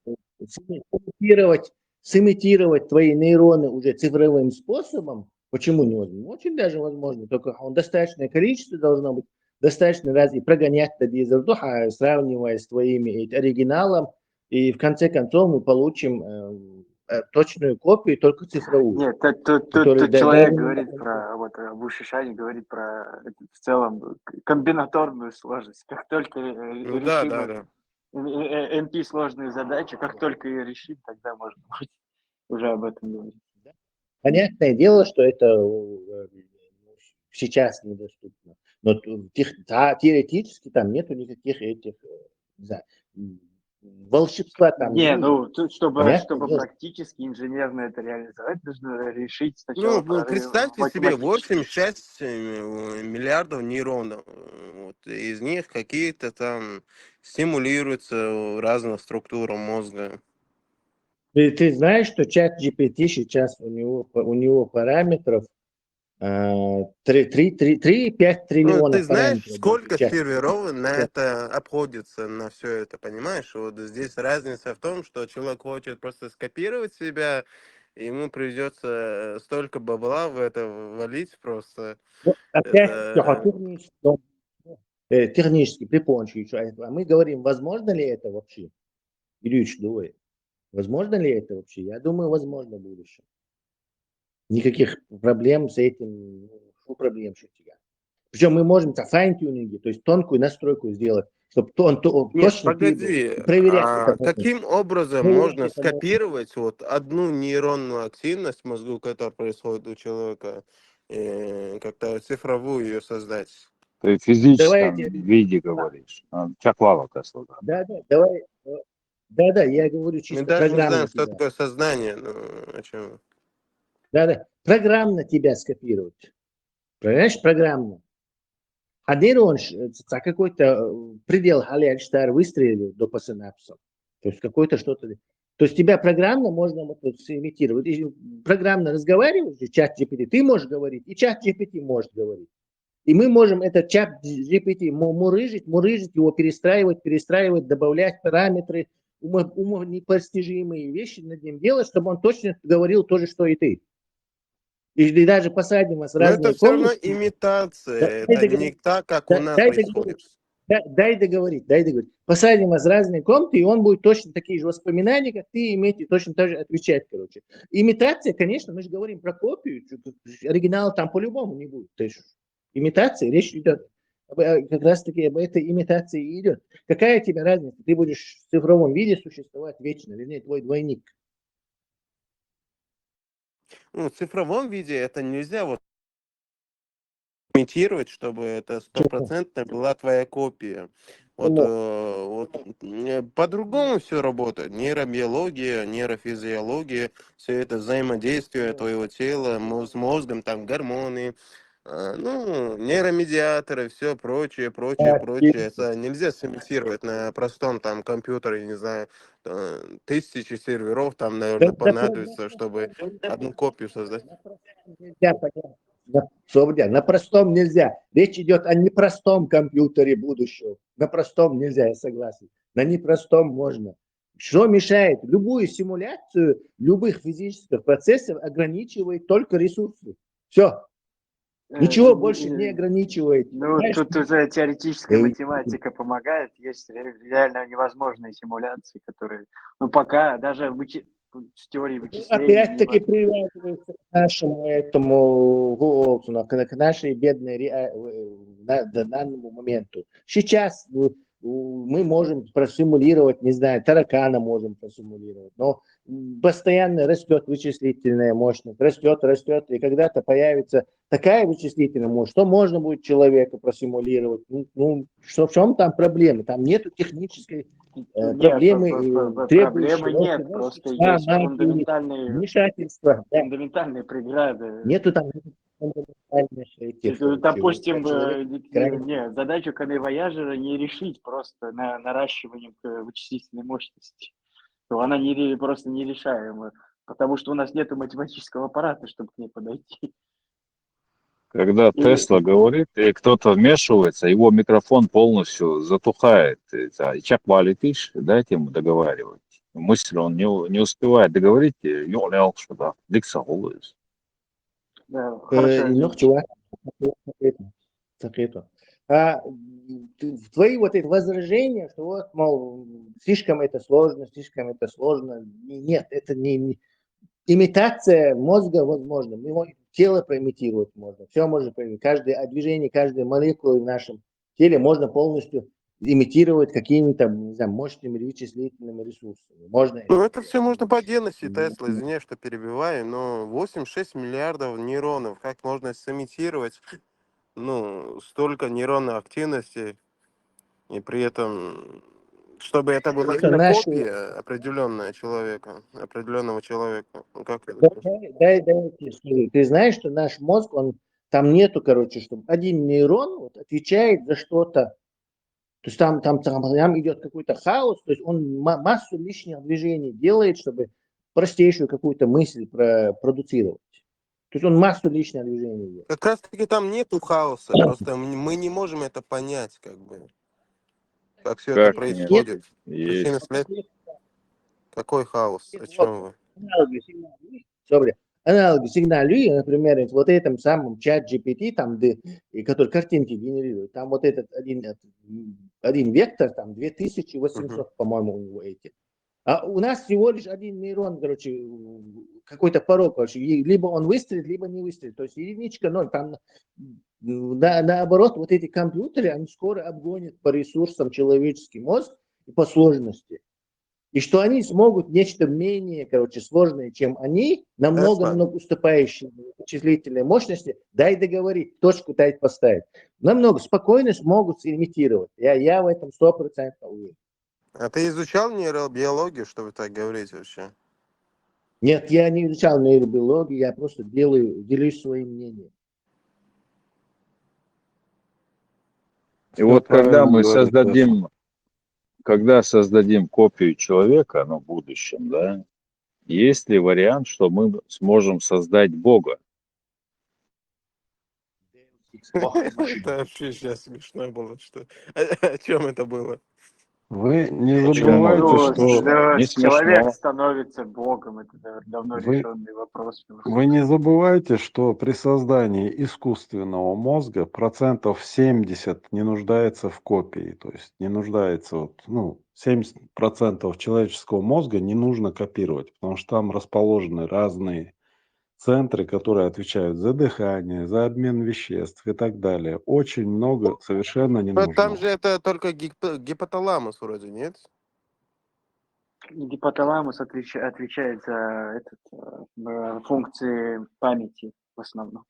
Сымитировать твои нейроны уже цифровым способом, почему невозможно? Очень даже возможно, только он достаточное количество должно быть, достаточно раз и прогонять без вдоха, сравнивая с твоими оригиналом, и в конце концов мы получим точную копию, только цифровую. Нет, тут человек говорит про, вот Абу Шишани говорит про в целом комбинаторную сложность. Как только решим NP сложную задачу, как только ее решим, тогда можно будет уже об этом говорить. Понятное дело, что это сейчас недоступно. Но теоретически там нету никаких этих, не знаю, волшебства там не, ну, чтобы дело. практически инженерно это реализовать, нужно решить сначала. Ну, представьте себе 86 миллиардов нейронов. Вот, из них какие-то там стимулируются разных структурам мозга. Ты знаешь, что чат GPT сейчас у него параметров 3-5 триллионов. Ты знаешь, сколько серверов на это обходится, на все это, понимаешь? Вот здесь разница в том, что человек хочет просто скопировать себя, и ему придется столько бабла в это валить просто. Технически, при помощи. А мы говорим, возможно ли это вообще? Ильич, думает, возможно ли это вообще? Я думаю, возможно в будущем. Никаких проблем с этим, проблем сейчас. Причем мы можем файн-тюнинги, то есть тонкую настройку сделать, чтобы он точно проверять. Каким образом можно скопировать вот одну нейронную активность в мозгу, которая происходит у человека, как-то цифровую ее создать? Ты в физическом виде говоришь. Чаклава Тесла. Да, давай. Да, я говорю чисто Мы даже не знаем, тебя. что такое сознание. Ну, о чем? Да, программно тебя скопировать. Понимаешь, программно. А нейрон какой-то предел халиальштар выстрелил до синапсов. То есть какой-то что-то. То есть тебя программно можно вот имитировать. И программно разговаривать, чат GPT, ты можешь говорить, и чат GPT может говорить. И мы можем этот чат GPT мурыжить, его перестраивать, добавлять параметры, умопостижимые вещи над ним делать, чтобы он точно говорил то же, что и ты. И даже посадим вас в Но это разные все равно комнаты. имитация, это не так, как у нас происходит. Дай договорить. Посадим вас в разные комнаты, и он будет точно такие же воспоминания, как ты, иметь, и точно так же отвечать, короче. Имитация, конечно, мы же говорим про копию, оригинала там по-любому не будет. То есть имитация, речь идет как раз-таки об этой имитации и идет. Какая тебе разница? Ты будешь в цифровом виде существовать вечно, вернее, твой двойник. Ну, в цифровом виде это нельзя вот имитировать, чтобы это стопроцентно была твоя копия. По-другому все работает. Нейробиология, нейрофизиология, все это взаимодействие твоего тела с мозгом, там гормоны, нейромедиаторы, все прочее. Это нельзя сымитировать на простом там компьютере, не знаю, тысячи серверов там, наверное, понадобится, чтобы одну копию создать. Нельзя понять. На простом нельзя. Речь идет о непростом компьютере будущего. На простом нельзя, я согласен. На непростом можно. Что мешает? Любую симуляцию любых физических процессов ограничивает только ресурсы. Все. Ничего больше не ограничивает. Ну, тут уже теоретическая математика помогает. Есть реально невозможные симуляции, которые, пока даже с теорией вычислений... Опять-таки привязывается к нашему этому, к нашей бедной данному моменту. Сейчас мы можем просимулировать, не знаю, таракана можем просимулировать, но постоянно растет вычислительная мощность, растет, и когда-то появится такая вычислительная мощность, что можно будет человека просимулировать. В чем там проблема? Там нету технической проблемы. Проблемы нет, просто есть вмешательства. Фундаментальные преграды. Нету там допустим, задачу камевояжера не решить просто наращиванием вычислительной мощности. То она просто нерешаема, потому что у нас нет математического аппарата, чтобы к ней подойти. Когда Тесла говорит, и кто-то вмешивается, его микрофон полностью затухает. И чак валитиш, дайте ему договаривать. Мысль он не успевает договорить, что дикса голос. Твои вот эти возражения, что вот, мол, слишком это сложно. Нет, это не имитация мозга возможна. Его тело проимитировать можно. Все можно проимитировать. Каждое движение, каждая молекула в нашем теле можно полностью имитировать какими-то, не знаю, мощными вычислительными ресурсами. Можно. Это все можно по отдельности Тесла, извиняюсь, что перебиваю, но 8-6 миллиардов нейронов, как можно сымитировать, столько нейронной активности, и при этом, чтобы это была копия определенного человека. Ты знаешь, что наш мозг, там нету, чтобы один нейрон отвечает за что-то. То есть там идет какой-то хаос, то есть он массу лишних движений делает, чтобы простейшую какую-то мысль продуцировать. То есть он массу лишних движений делает. Как раз таки там нету хаоса, просто мы не можем это понять, как все это происходит. Причина следствия. Какой хаос? О чем вы? Аналоги сигналю, например, вот этом самом чат GPT, который картинки генерирует, там вот этот один вектор, там 2800, по-моему, у него эти. А у нас всего лишь один нейрон, какой-то порог, либо он выстрелит, либо не выстрелит. То есть единичка, 0, там наоборот, вот эти компьютеры, они скоро обгонят по ресурсам человеческий мозг и по сложности. И что они смогут нечто менее, сложное, чем они, намного уступающие вычислительной мощности, дай договорить, точку дай поставить, намного спокойно смогут имитировать. Я в этом 100% уверен. А ты изучал нейробиологию, что вы так говорите вообще? Нет, я не изучал нейробиологию, я просто делюсь своим мнением. И вот когда мы создадим когда создадим копию человека, ну, в будущем, да, есть ли вариант, что мы сможем создать Бога? Это вообще сейчас смешно было, что... О чем это было? Вы не Почему? забывайте, Ну, что Не человек смешно. становится богом. Это давно вы, решенный вопрос вы не философский. забывайте, что при создании искусственного мозга 70% не нуждается в копии. То есть не нуждается, вот, ну, 70% человеческого мозга не нужно копировать, потому что там расположены разные центры, которые отвечают за дыхание, за обмен веществ и так далее. Очень много совершенно Ну, там ненужного. же это только гипоталамус вроде, нет? Гипоталамус отвечает за функции памяти в основном.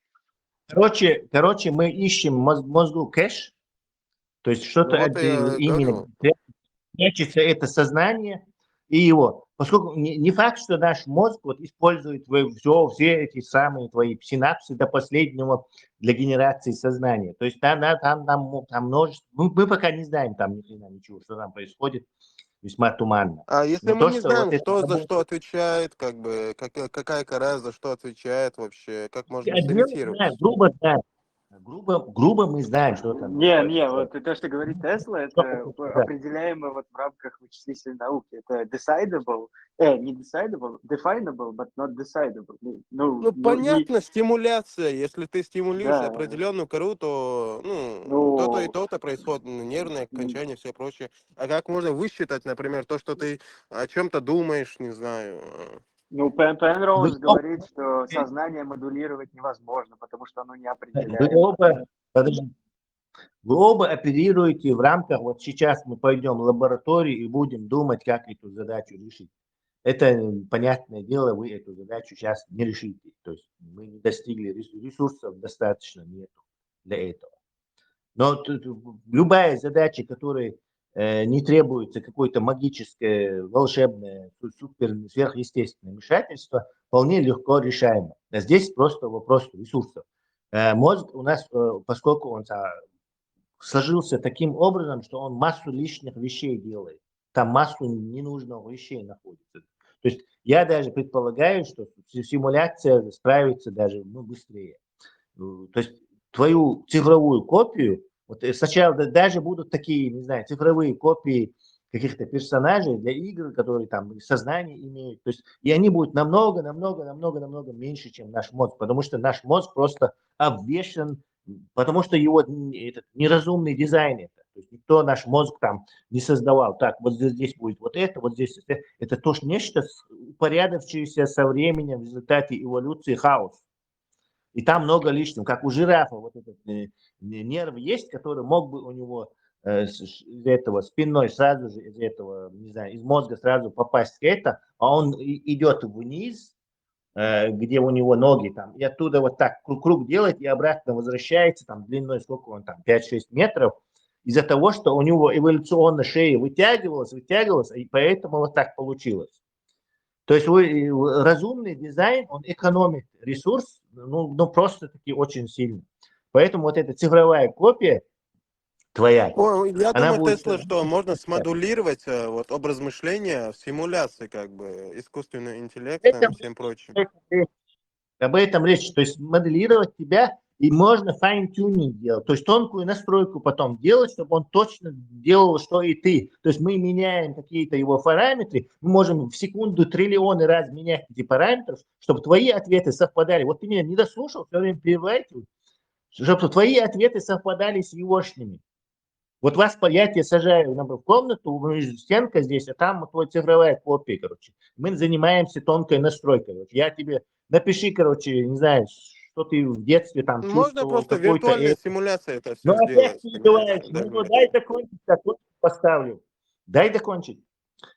Короче, мы ищем мозгу кэш, то есть Ну что-то вот я именно говорю. прячется это сознание и его. Поскольку не факт, что наш мозг вот использует все эти самые твои синапсы до последнего для генерации сознания. То есть там множество, мы пока не знаем там ни хрена ничего, что там происходит, весьма туманно. А если Но мы то, не что вот знаем, это что за работает, что отвечает, как бы, какая кора за что отвечает вообще, как можно отдельно знаем, сориентироваться? грубо знаем. Грубо мы знаем, что там Не, отвечает. вот то, что говорит Тесла, Что это да. определяемо вот в рамках вычислительной науки. Это decidable, не decidable, definable, but not decidable. Ну, понятно, стимуляция. Если ты стимулируешь Да, определенную кору, то, то-то и ну, то-то происходит, нервное окончание, все прочее. А как можно высчитать, например, то, что ты о чем-то думаешь, не знаю. Пенроуз Вы говорит, что сознание модулировать невозможно, потому что оно Вы неопределяемо. оба, подожди, вы оба оперируете в рамках, вот сейчас мы пойдем в лабораторию и будем думать, как эту задачу решить. Это, понятное дело, вы эту задачу сейчас не решите. То есть мы не достигли ресурсов, достаточно нету для этого. Но любая задача, которая не требуется какое-то магическое, волшебное, супер, сверхъестественное вмешательство, вполне легко решаемо. А здесь просто вопрос ресурсов. Мозг у нас, поскольку он сложился таким образом, что он массу лишних вещей делает. Там массу ненужных вещей находится. То есть я даже предполагаю, что симуляция справится даже быстрее. То есть твою цифровую копию, вот сначала даже будут такие, не знаю, цифровые копии каких-то персонажей для игр, которые там сознание имеют. То есть, и они будут намного меньше, чем наш мозг, потому что наш мозг просто обвешен, потому что его этот неразумный дизайн это. То есть никто наш мозг там не создавал. Так, вот здесь будет вот это, вот здесь это. Это тоже нечто упорядочившееся со временем в результате эволюции хаос. И там много лишнего, как у жирафа, вот этот нерв есть, который мог бы у него из этого спиной сразу же, из этого, не знаю, из мозга сразу попасть в это, а он идет вниз, где у него ноги там, и оттуда вот так круг делает и обратно возвращается, там длиной сколько он там, 5-6 метров, из-за того, что у него эволюционно шея вытягивалась, и поэтому вот так получилось. То есть разумный дизайн, он экономит ресурс, просто-таки очень сильно. Поэтому вот эта цифровая копия твоя, Я она думаю, будет... Тесла, что можно смодулировать вот образ мышления в симуляции, как бы, искусственным интеллектом и всем прочим. Об этом речь. То есть моделировать тебя, и можно fine-tuning делать. То есть тонкую настройку потом делать, чтобы он точно делал, что и ты. То есть мы меняем какие-то его параметры, мы можем в секунду триллионы раз менять эти параметры, чтобы твои ответы совпадали. Вот ты меня не дослушал, все время перебиваете, чтобы твои ответы совпадали с егошними. Вот я тебя сажаю в комнату, стенка здесь, а там твоя цифровая копия, короче. Мы занимаемся тонкой настройкой. Вот я тебе напиши, короче, не знаю, что ты в детстве там Можно чувствовал, просто какой-то виртуальной это. симуляцией это Ну все опять сделать, ты понимаешь? говоришь, дай закончить, поставлю. Дай закончить.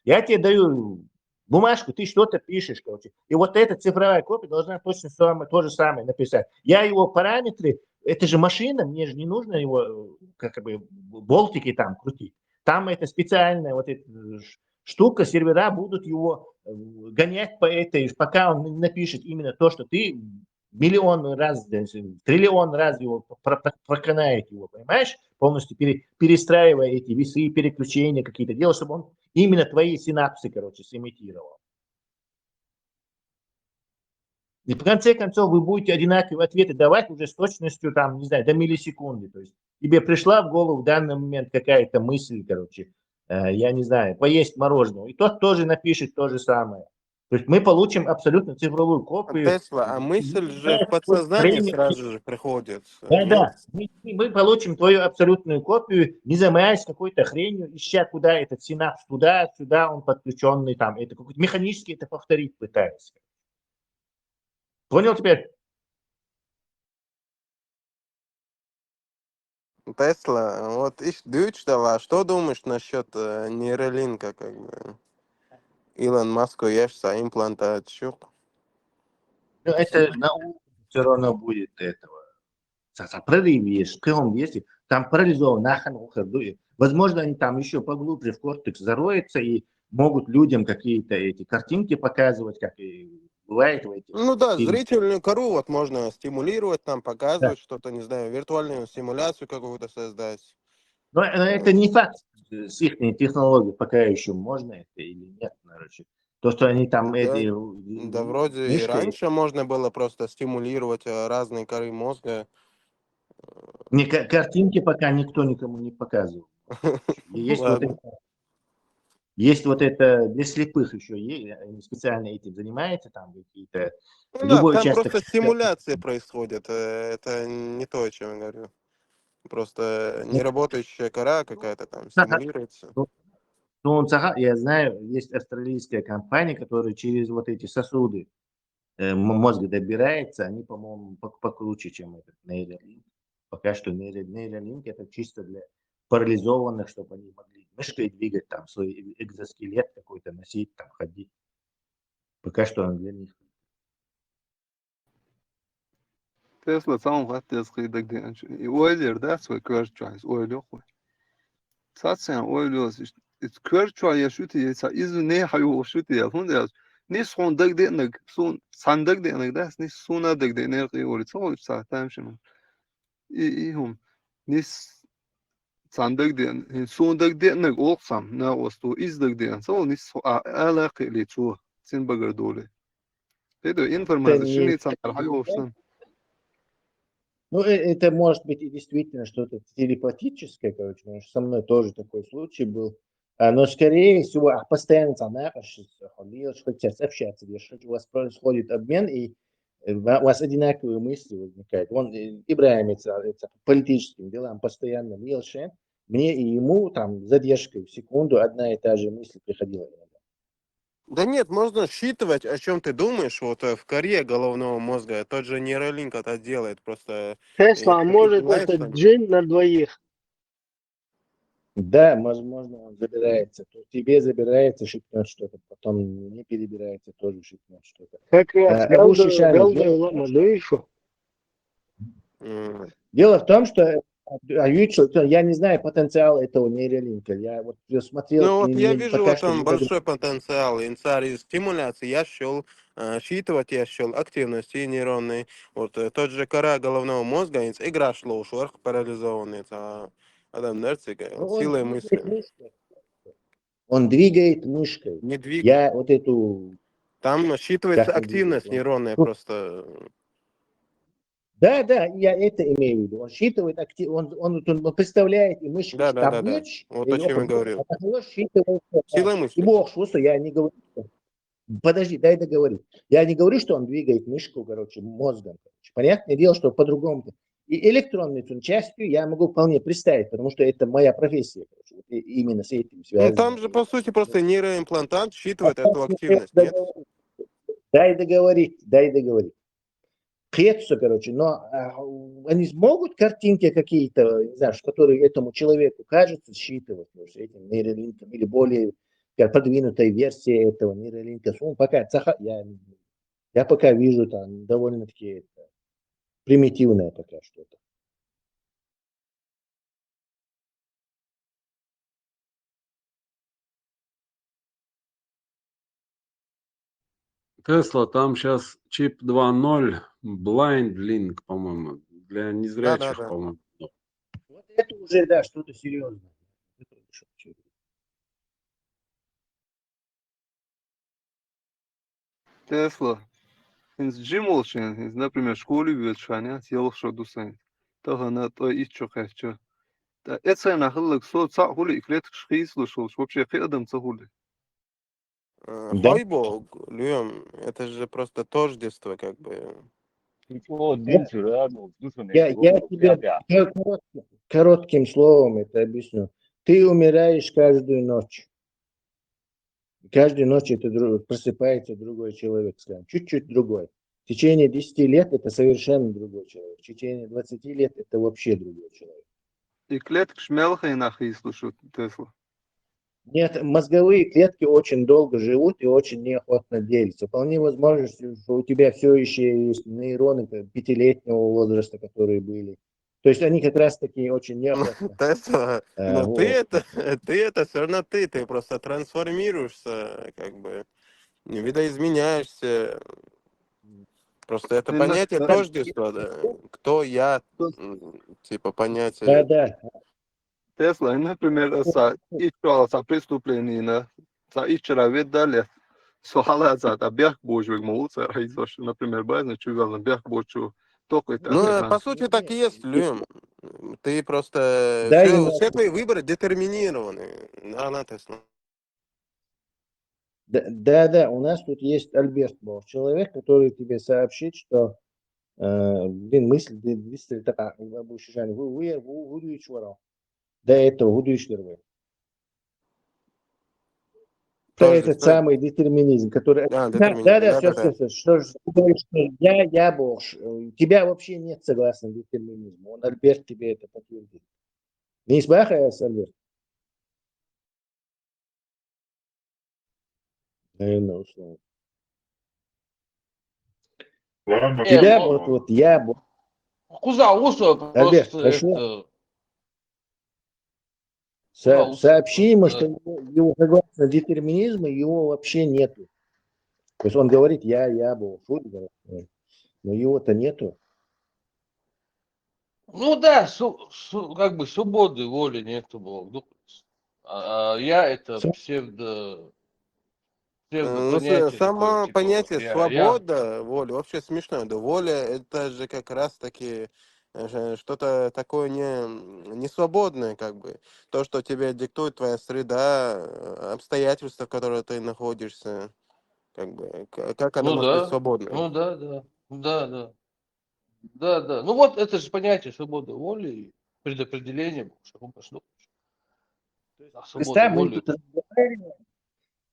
Я тебе даю бумажку, ты что-то пишешь, короче. И вот эта цифровая копия должна точно то же самое написать. Я его параметры, это же машина, мне же не нужно его, как бы, болтики там крутить. Там это специальная вот эта штука, сервера будут его гонять по этой, пока он напишет именно то, что ты миллион раз, триллион раз его проканает его, понимаешь? Полностью перестраивая эти весы, переключения какие-то, делать, чтобы он именно твои синапсы, короче, сымитировал. И в конце концов вы будете одинаковые ответы давать уже с точностью, там, не знаю, до миллисекунды. То есть тебе пришла в голову в данный момент какая-то мысль, короче, я не знаю, поесть мороженого. И тот тоже напишет то же самое. То есть мы получим абсолютно цифровую копию. Тесла, а мысль же в подсознание сразу же приходит. Да, Нет? да. Мы получим твою абсолютную копию, не занимаясь какой-то хренью, ища куда этот синапс, туда, сюда, он подключенный там. Это какой-то механически это повторить пытается. Понял теперь? Тесла, вот ich Deutschдала, что думаешь насчет нейролинка, как бы? Илон Маск ешься имплантат щук. Ну, это наука все равно будет этого. Прорыв есть, в каком есть, там парализован, нахрен уходит. Возможно, они там еще поглубже в кортекс зароются и могут людям какие-то эти картинки показывать, как и бывает в этих Ну да, фильмах. зрительную кору вот можно стимулировать, там Да. показывать что-то, не знаю, виртуальную симуляцию какую-то создать. Но это не факт, с их технологией пока еще можно это или нет, короче. То, что они там Да, эти да, вроде и мышкой, раньше можно было просто стимулировать разные коры мозга. не, картинки пока никто никому не показывал. Есть вот Ладно. это. Есть вот это для слепых еще, они специально этим занимаются, там какие-то, Ну да, любой там участок. просто стимуляция происходит. Это не то, о чем я говорю. Просто неработающая кора какая-то там стимулируется. Ну, я знаю, есть австралийская компания, которая через вот эти сосуды мозга добирается, они, по-моему, покруче, чем этот нейролинк. Пока что нейролинк это чисто для парализованных, чтобы они могли мышкой двигать, там свой экзоскелет какой-то носить, там ходить. Пока что он для них. Tesla tamam hatta yazıyı diyen şey. Öyle ders ve kör çayız öyle koy. Zaten öyle işte. Kör çay yaşıyor diye sa izu ne hayo şu diye hunda yaz. Ne son dag de ne son sandak de ne ders ne sona dag de ne öyle çok zaten şunu. İyi hum. Ne sandak de son dag de ne olsam ne olstu izdag de so ne alakalı çoğu. Sen bagar dolu. Это информация, что не центр, hayo olsun. Ну, это может быть и действительно что-то телепатическое, короче, потому что со мной тоже такой случай был. Но, скорее всего, постоянно хотят общаться, у вас происходит обмен, и у вас одинаковые мысли возникают. Он, Ибраим, это политическим делам постоянно мелше, мне и ему там задержкой в секунду одна и та же мысль приходила. Да нет, можно считывать, о чем ты думаешь, вот в коре головного мозга. Тот же нейролинк это делает, просто... Тесла, а может знаешь, это там... джин на двоих? Да, возможно, он забирается. То тебе забирается, шипнет что-то, потом не перебирается, тоже шипнет что-то. Как раз Абу Шишан, дело в том, что я не знаю потенциал этого нейролинка. Я вот смотрел, Ну вот я вижу пока вот что там никогда... большой потенциал. Инсар из стимуляции я счел, считывать я счел активности нейронной. Вот тот же кора головного мозга, игра шло, шорх парализованный. Адам Нерцика, силой мысли. Он двигает мышкой. Не двигает. Я вот эту... Там считывается активность нейронная просто. Да, я это имею в виду. Он считывает, он представляет, и мышки Да. там Вот о чем я говорил. считывает. Сила И мысли. Бог, что я не говорю. Подожди, дай договорить. Я не говорю, что он двигает мышку, короче, мозгом. Короче. Понятное дело, что по-другому. И электронной частью я могу вполне представить, потому что это моя профессия. Короче, вот именно с этим связано. Ну там же, по сути, просто нейроимплантант считывает эту активность, нет? Дай договорить. Хетсо, короче, но они смогут картинки какие-то, не знаю, которые этому человеку кажется, считывать с этим нейролинком или более продвинутой версии этого нейролинка. Пока я пока вижу там довольно-таки примитивное пока что-то. Тесла, там сейчас чип 2.0 Blind link, по-моему, для незрячих, Да. по-моему. Вот это уже, да, что-то серьезное. Это что-то. Tesla. Hins Jimolchen, hins, например, школе ветшаня, съел что дусайн. Тахана то и чё хочу. Да это на хлык со цахули и клетк шхисло шел, вообще хедом цахули. Да. Хойбо, Львом, это же просто тождество, как бы. О, Да. динчу, раду, душу не Я тебе коротким словом это объясню. Ты умираешь каждую ночь. Каждую ночь просыпается другой человек, скажем, чуть-чуть другой. В течение 10 лет это совершенно другой человек. В течение 20 лет это вообще другой человек. И клетк шмелха и нахисло что Тесла. Нет, мозговые клетки очень долго живут и очень неохотно делятся. Вполне возможно, что у тебя все еще есть нейроны 5-летнего возраста, которые были. То есть они как раз таки очень неохотно. Тесла, но Вот. ты это все равно ты просто трансформируешься, как бы, видоизменяешься. Просто это понятие тождества, да. Кто я, типа понятие. Да. Тесла, например, са преступление на са ичера дали. Сохала за бях божьего молодца, например, базна чувал на бях божью только это. Ну, по сути, так и есть, Лем. Ты просто... Да, все твои выборы детерминированы. Да, Тесла. Да, у нас тут есть Альберт Бог, человек, который тебе сообщит, что мысль действительно такая, вы до этого вы. Это этот самый детерминизм, который... Детерминизм. Все. Что я Бог. У тебя вообще нет согласно детерминизму. Он, Альберт, тебе это подтвердит. Не избахаясь, Альберт? Наверное, условно. Ладно, Тебя вот я Бог. Куза, ушел Альберт, просто хорошо? это... Сообщи ему, что его согласно детерминизму его вообще нету. То есть он говорит, я Бог. Но его-то нету. Ну да, как бы свободы воли нету было. А я это псевдопонятие такое, Само типа, понятие я. свобода, воля, вообще смешно. Да, воля это же как раз таки что-то такое не свободное, как бы. То, что тебе диктует твоя среда, обстоятельства, в которых ты находишься, как бы, как она Ну может быть да, свободной? ну да. Ну вот это же понятие свободы воли и предопределение. Свобода Представь, мы воли. тут разговариваем,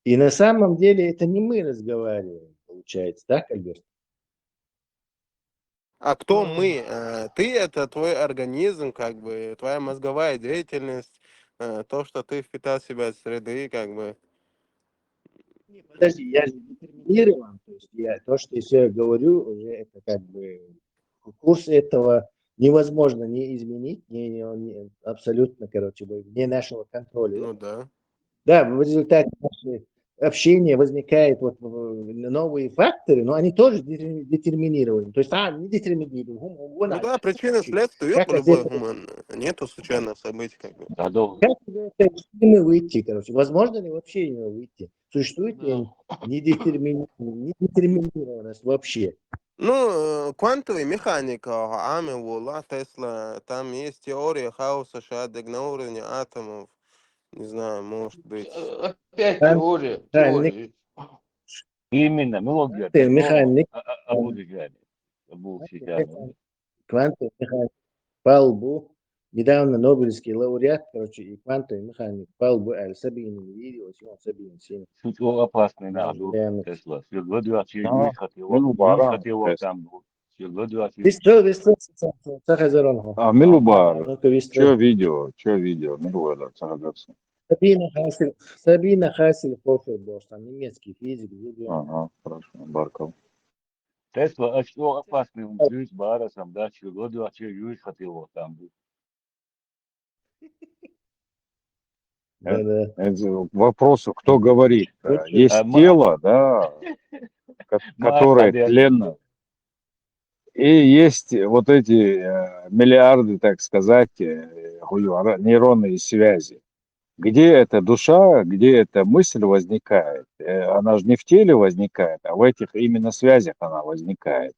и на самом деле это не мы разговариваем, получается, так, Альберт? А кто мы? Ты это твой организм, как бы, твоя мозговая деятельность, то, что ты впитал в себя от среды, как бы. Подожди, я же детерминирован, то есть то, что я говорю, уже это как бы курс этого невозможно не изменить, абсолютно, вне нашего контроля. Ну да. Да, в результате нашего общения возникают новые факторы, но они тоже детерминированы. То есть не детерминированы. Ну да, причины следствия, Как любой гуман. Нету случайных событий, как бы. Да, долго. Как из этого выйти, Возможно ли вообще из него выйти? Существует ли недетерминированность вообще? Ну, квантовая механика, Ами, Вола, Тесла, там есть теория хаоса шадек на уровне атомов. Не знаю, может быть. Опять теория. Именно, мелодия. Механик. Абу Диджани. Абу Сидяни. Квантовая механика по лбу. Недавно Нобелевский лауреат, и квантовый механик по лбу Аль-Сабини видео, Сабини. Суть опасный наду Тесла. Сьогодні там был. Милубар, что видео, Милубар, Сагадакса. Сабина Хассель Хофербош, там немецкий физик. Ага, хорошо, Барков. Тесла, а что опасный жизнь Барасом, да, сегодня юж хотел там был. Да. Вопросу, кто говорит. Есть тело, да, которое тленно. И есть вот эти миллиарды, так сказать, нейронные связи. Где эта душа, где эта мысль возникает? Она же не в теле возникает, а в этих именно связях она возникает.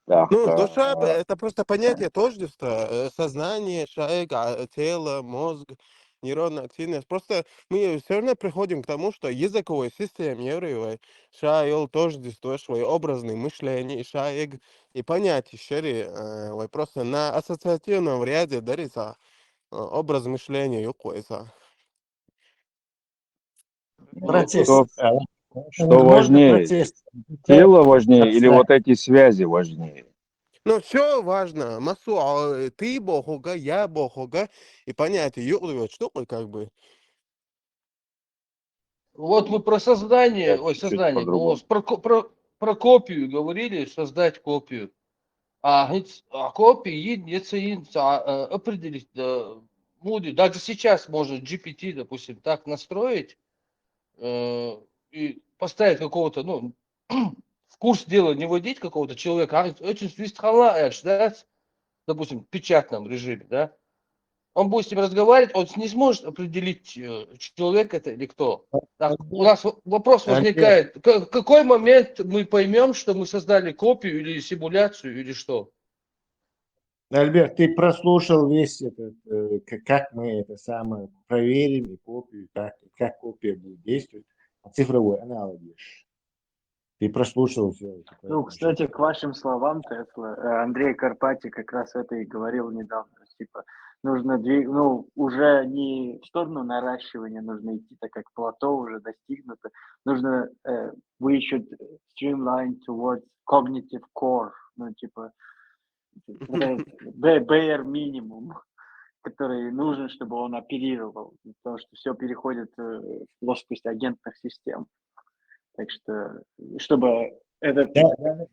Так, Ну, душа это просто понятие тождества, сознание, человека, тело, мозг, нейронная активность. Просто мы все равно приходим к тому, что языковой системе евреев шайл тождество, свое образное мышление, шаек и понятие шари, просто на ассоциативном ряде дарится образ мышления юкойса. Процесс. Что Можно важнее? процесс. Тело важнее или Абстракт. вот эти связи важнее? Ну, все важно. Масу, ты богога, я богога, и понятие юкойса штука как бы. Вот мы про создание, Я ой, чуть-чуть создание, по-другому. про копию говорили, создать копию. А копии определить, даже сейчас может GPT, допустим, так настроить и поставить какого-то, ну, в курс дела не вводить какого-то человека, а очень да, допустим, в печатном режиме, да, он будет с ним разговаривать, он не сможет определить, человек это или кто. Так, у нас вопрос Альберт, возникает, в какой момент мы поймем, что мы создали копию или симуляцию или что? Альберт, ты прослушал весь этот, как мы это самое проверим и копию, как копия будет действовать, цифровой аналоги. Ты прослушал все это. Ну, Поэтому кстати, сейчас. к вашим словам, Тесла, Андрей Карпати как раз это и говорил недавно. Типа, нужно уже не в сторону наращивания нужно идти, так как плато уже достигнуто. Нужно, we should streamline towards cognitive core. Ну, типа, вот этот bare minimum, который нужен, чтобы он оперировал. Потому что все переходит в плоскость агентных систем. Так что, чтобы этот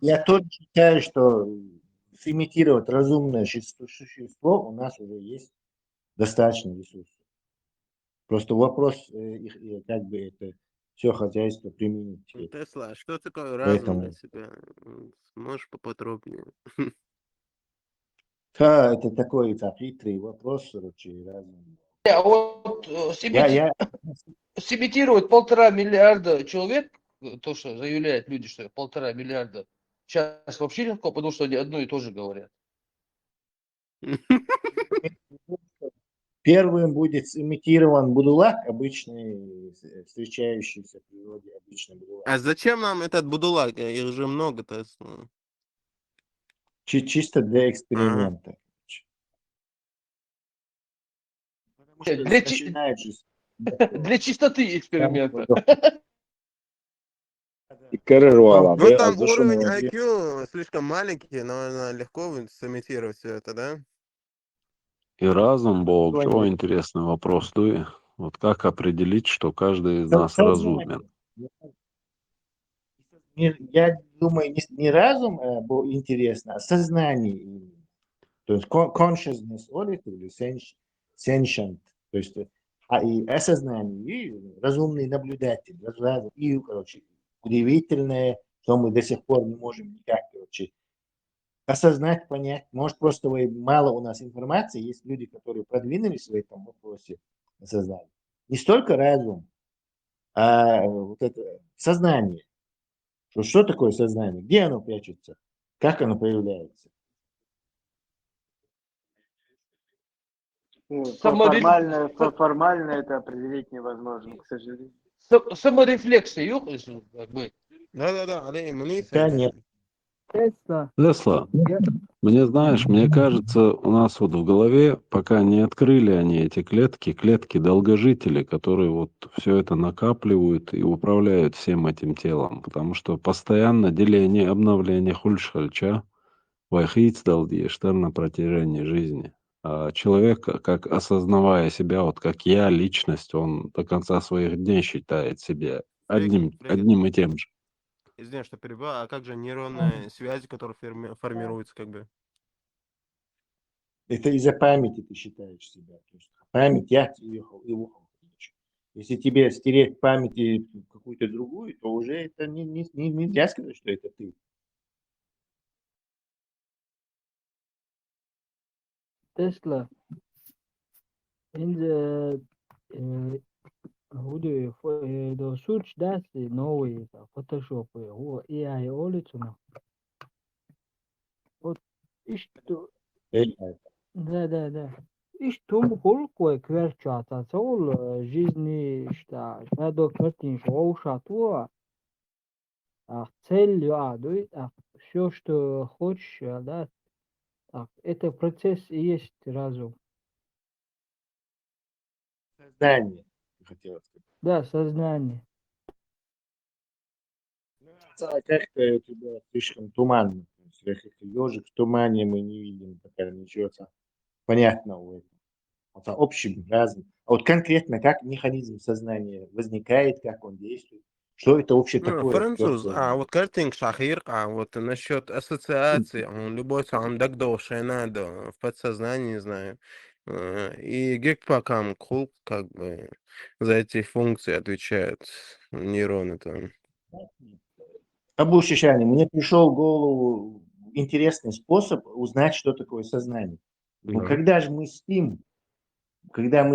Я тоже считаю, что сымитировать разумное существо у нас уже есть достаточно ресурсов. Просто вопрос, как бы это все хозяйство применить. Тесла, а что такое разум для Поэтому себя? Можешь поподробнее? да, это такой хитрый вопрос, короче, разум. А вот Я сымитировать 1,5 миллиарда человек, то, что заявляют люди, что 1,5 миллиарда, сейчас вообще легко, потому что они одно и то же говорят. Первым будет сымитирован будулак, обычный, встречающийся в природе обычный будулак. А зачем нам этот будулак? Их же много, Тесла. Чисто для Ага. эксперимента. Потому что Для, начинает же для чистоты эксперимента. Ну, там уровень IQ слишком маленький, но легко сымитировать все это, да? И разум, Бог, чего интересный вопрос, ты? Вот как определить, что каждый из нас разумен? Я думаю, не разум был интересно, а сознание именно. То есть consciousness audit или sentient. То есть и осознание, и разумный наблюдатель. И, короче, удивительное, что мы до сих пор не можем никак, короче, осознать, понять. Может, просто мало у нас информации. Есть люди, которые продвинулись в этом вопросе осознания. Не столько разум, а вот это сознание. Что такое сознание? Где оно прячется? Как оно появляется? Формально это определить невозможно, к сожалению. Саморефлексия, как бы. Да, Да, нет. Тесла, мне, знаешь, мне кажется, у нас вот в голове, пока не открыли они эти клетки долгожители, которые вот все это накапливают и управляют всем этим телом, потому что постоянно деление, обновление хульшхальча, вайхицдал на протяжении жизни. А человек, как осознавая себя, вот как я, личность, он до конца своих дней считает себя одним и тем же. Извиняюсь, что перебиваю. А как же нейронные связи, которые формируются, как бы? Это из-за памяти ты считаешь себя. То есть память я уехал и ухал. Если тебе стереть память какую-то другую, то уже это нельзя сказать, что это ты. Tesla in the the search das новый Photoshop هو AI улицу. Вот и что да. И что мы холкой кверчата, цол жизни что надо картин шоуша то цель все, что хочешь, да, это процесс и есть разум. Сознание, хотела сказать. Да, сознание. Как-то у тебя слишком туманно. Как ежик в тумане, мы не видим пока ничего понятного в этом. Вот общим, разным. А вот конкретно, как механизм сознания возникает, как он действует, что это вообще такое? француз, вот картинг шахир, вот насчет ассоциации, он любой сам догдошей надо в подсознании, не знаю. И гекпакам кул, как бы, за эти функции отвечают нейроны там. Абу Шишани, мне пришел в голову интересный способ узнать, что такое сознание. Но Да. когда мы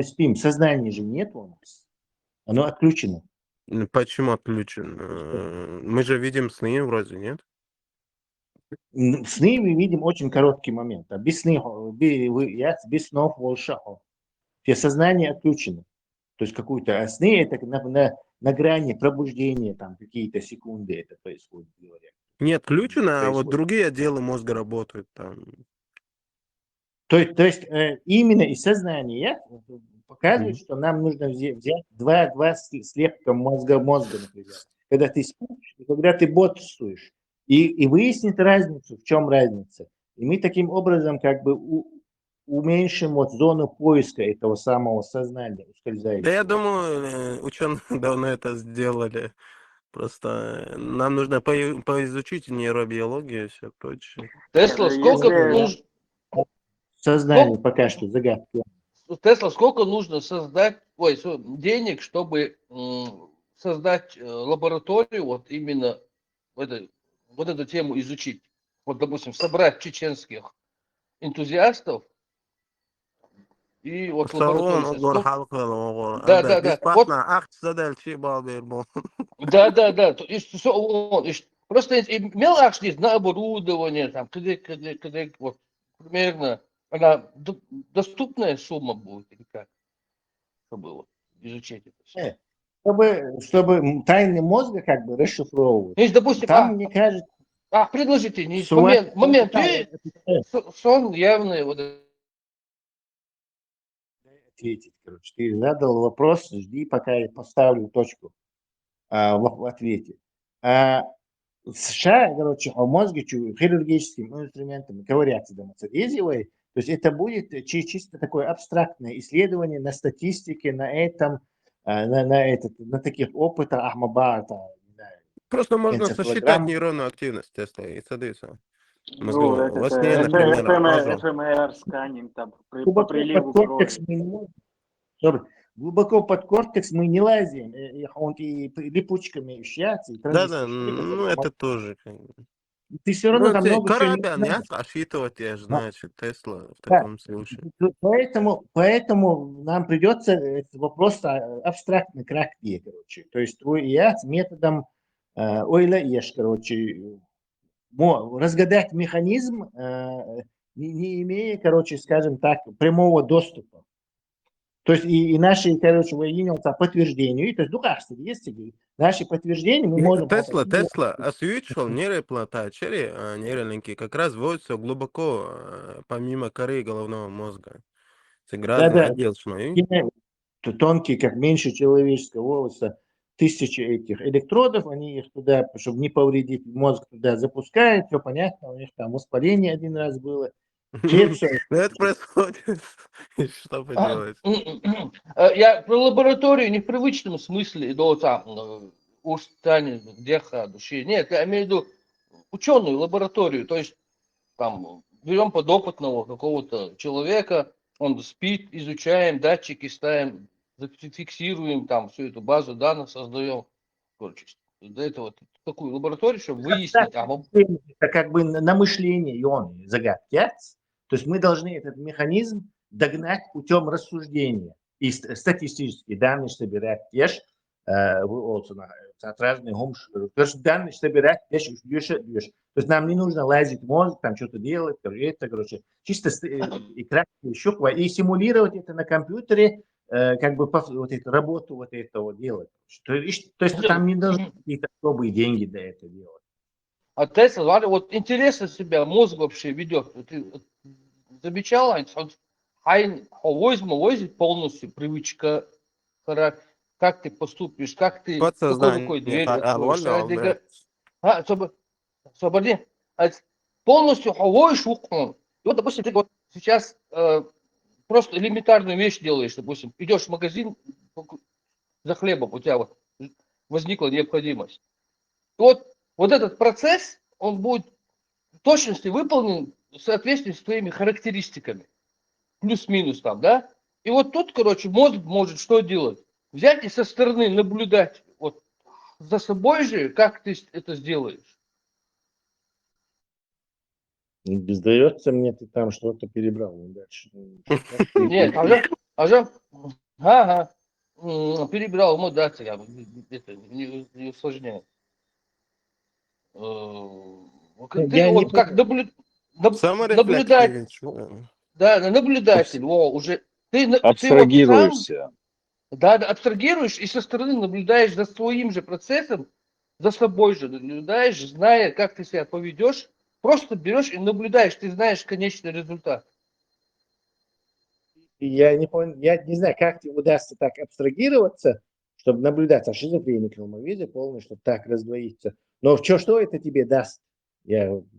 спим, сознания же нет у нас. Оно отключено. Почему отключен? Мы же видим сны вроде, нет? Сны мы видим очень короткий момент. А без снов волшебно. Все сознание отключено. То есть какую-то сны это на грани пробуждения, там какие-то секунды это происходит, говорят. Нет, включено, а вот другие отделы мозга работают там. То есть именно из сознания показывает, что нам нужно взять два слепка мозга, например. Когда ты спишь и когда ты бодрствуешь. И выяснить разницу, в чем разница. И мы таким образом как бы уменьшим вот зону поиска этого самого сознания ускользающего. Да я думаю, ученые давно это сделали. Просто нам нужно поизучить нейробиологию и все прочее. Тесла, сколько нужно... Сознание пока что загадка. Тесла, сколько нужно создать денег, чтобы создать лабораторию, вот именно вот эту тему изучить? Вот, допустим, собрать чеченских энтузиастов и вот лабораторию. Да. Бесплатно акция дальше балбербо. Да. Просто имел акции на оборудование, там, вот, примерно, она доступная сумма будет или как? Чтобы вот, изучить это все. Чтобы тайны мозга как бы расшифровывать. Есть, допустим, там, мне кажется... предложите, момент, сон явный, вот ответить, короче. Ты задал вопрос, жди, пока я поставлю точку в ответе. США, короче, о мозге хирургическими инструментами говорят, то есть это будет чисто такое абстрактное исследование на статистике, на этом, на таких опытах Ахмабата. Просто можно сосчитать нейронную активность теста и соответственно. Во сне, например, ФМР сканинг там по приливу крови. Глубоко под кортекс мы не лазим, он и липучками общается. Да, ну это тоже. Ты все равно там много чего не знаешь. Рассчитывать, я же знаю, что Тесла в таком случае. Поэтому нам придется этот вопрос абстрактно крахти, короче. То есть я с методом ойла-еш, короче, разгадать механизм, не имея, короче, скажем так, прямого доступа. То есть и наши, короче, подтверждению, то есть духовство есть, наши подтверждения мы можем... Тесла освещал нейролинки как раз вводятся глубоко, помимо коры головного мозга. Это разный отдел. Тонкие, как меньше человеческого волоса, тысячи этих электродов, они их туда, чтобы не повредить мозг, туда запускают, все понятно, у них там воспаление один раз было. Это происходит. Что поделать? Я про лабораторию не в привычном смысле, там, устане, деха, души. Нет, я имею в виду ученую лабораторию. То есть, там, берем подопытного какого-то человека, он спит, изучаем, датчики ставим, зафиксируем, там, всю эту базу данных создаем. Короче, до этого такую лабораторию, чтобы выяснить. Это как бы на мышление и он загадки. То есть мы должны этот механизм догнать путем рассуждения и статистические данные собирать. Разные данные собирать, то есть нам не нужно лазить в мозг, там что-то делать, это, короче, чисто экран щупать и симулировать это на компьютере, как бы вот эту работу вот этого делать. То есть там не должны какие-то особые деньги для этого делать. А Тесла, смотри, вот интересно себя мозг вообще ведет. Ты замечал, возьмет полностью привычка, как ты поступишь, как ты какой Подсознание. рукой дверь откроешь. Вольно, Освободи. Полностью хавоешь уклон. И вот, допустим, ты вот сейчас просто элементарную вещь делаешь, допустим, идешь в магазин за хлебом, у тебя вот возникла необходимость. И вот этот процесс, он будет в точности выполнен в соответствии с твоими характеристиками. Плюс-минус там, да? И вот тут, короче, мозг может что делать? Взять и со стороны наблюдать вот за собой же, как ты это сделаешь. Сдается мне, ты там что-то перебрал дальше. Нет, ага, перебрал, ему даться, я это не усложняю. Ты вот как наблюдатель, да, наблюдатель, уже ты вот сам, Абстрагируешься. да, абстрагируешь и со стороны наблюдаешь за своим же процессом, за собой же наблюдаешь, зная, как ты себя поведешь, просто берешь и наблюдаешь, ты знаешь конечный результат. Я не знаю, как тебе удастся так абстрагироваться, чтобы наблюдать за шизофреником, мы видим полностью, чтобы так раздвоиться. Но что это тебе даст?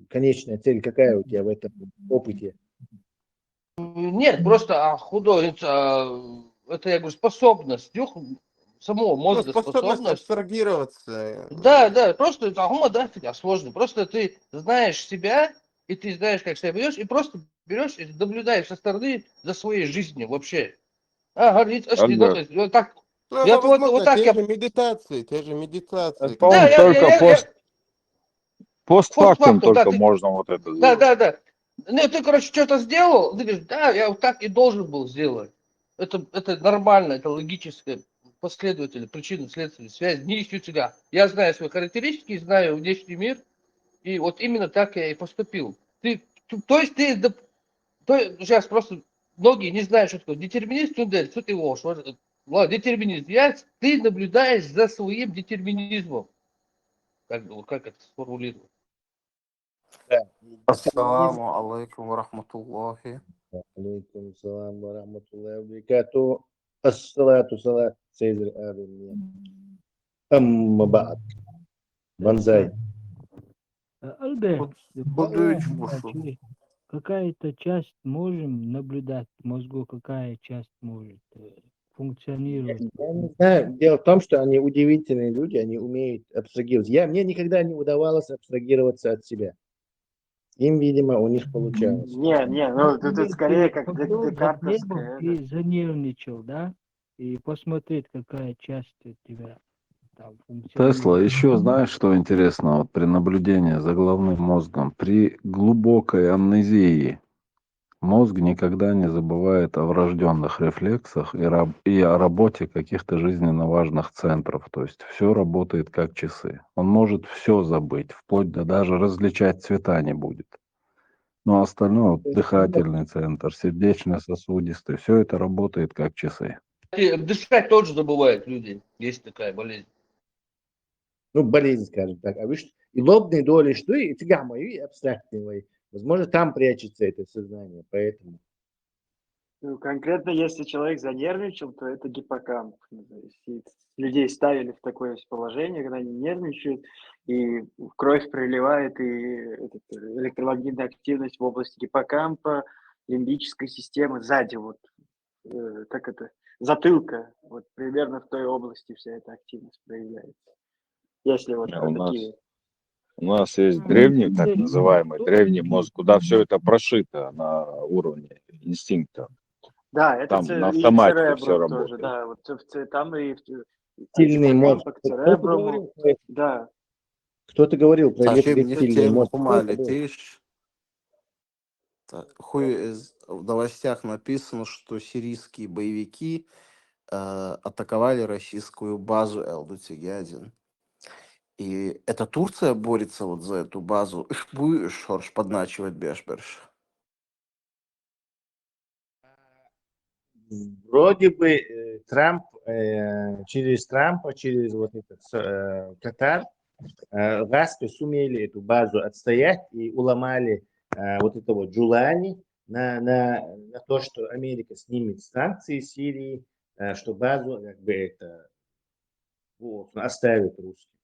Конечная цель какая у тебя в этом опыте? Нет, просто это, я говорю, способность, самого мозга способность абстрагироваться. Да, просто это сложно. Просто ты знаешь себя, и ты знаешь, как себя ведешь, и просто берешь и наблюдаешь со стороны за своей жизнью вообще. Альберт, Вот так. Вот так те я. же медитации. Он только постфактум Постфактум, да, только можно вот это да. сделать. Ну, ты, короче, что-то сделал, ты говоришь, да, я вот так и должен был сделать. Это нормально, это логическая последовательная причинно-следственная связь. Не ищу тебя. Я знаю свои характеристики, знаю внешний мир, и вот именно так я и поступил. Сейчас просто многие не знают, что такое детерминист, что ты его, ладно, детерминист. Ты наблюдаешь за своим детерминизмом. Как это сформулировать? Ассаламу алейкум ва рахматуллахи. Алейкум салам ва рахматуллахи ва баракату. Ассалату салат сейдр алин. Амма ба'д. Банзай. Альберт, какая-то часть можем наблюдать в мозгу, какая часть может функционировать? Я не знаю. Дело в том, что они удивительные люди, они умеют абстрагироваться. Мне никогда не удавалось абстрагироваться от себя. Им, видимо, у них получалось. Ну тут скорее как Ты декартовская. занервничал, да? И посмотреть, какая часть у тебя там функционирует. Тесла, еще знаешь, что интересно, вот при наблюдении за головным мозгом, при глубокой амнезии мозг никогда не забывает о врожденных рефлексах и о работе каких-то жизненно важных центров. То есть все работает как часы. Он может все забыть, вплоть до даже различать цвета не будет. Но остальное, вот дыхательный центр, сердечно-сосудистый, все это работает как часы. Дышать тоже забывают люди. Есть такая болезнь. Ну, болезнь, скажем так. А видишь, и лобные доли, что и гамма, и абстрактные. Возможно, там прячется это сознание, поэтому. Ну, конкретно, если человек занервничал, то это гиппокамп. Людей ставили в такое положение, когда они нервничают, и кровь проливает, и электромагнитная активность в области гиппокампа, лимбической системы, сзади затылка, вот примерно в той области вся эта активность проявляется. Если такие... У нас есть древний, так называемый древний мозг, куда все это прошито на уровне инстинкта. Да, это там на автомате все тоже, работает. да, там и Сильный мозг. Да. Кто-то говорил про рептильный мозг. В новостях написано, что сирийские боевики атаковали российскую базу Элдутигядин. И это Турция борется вот за эту базу. Будешь, Шорш, подначивать Бешберш. Вроде бы через Трампа, через вот этот Катар, Гаспи сумели эту базу отстоять и уломали вот этого Джулани на то, что Америка снимет санкции Сирии, что базу как бы это вот, оставит русским.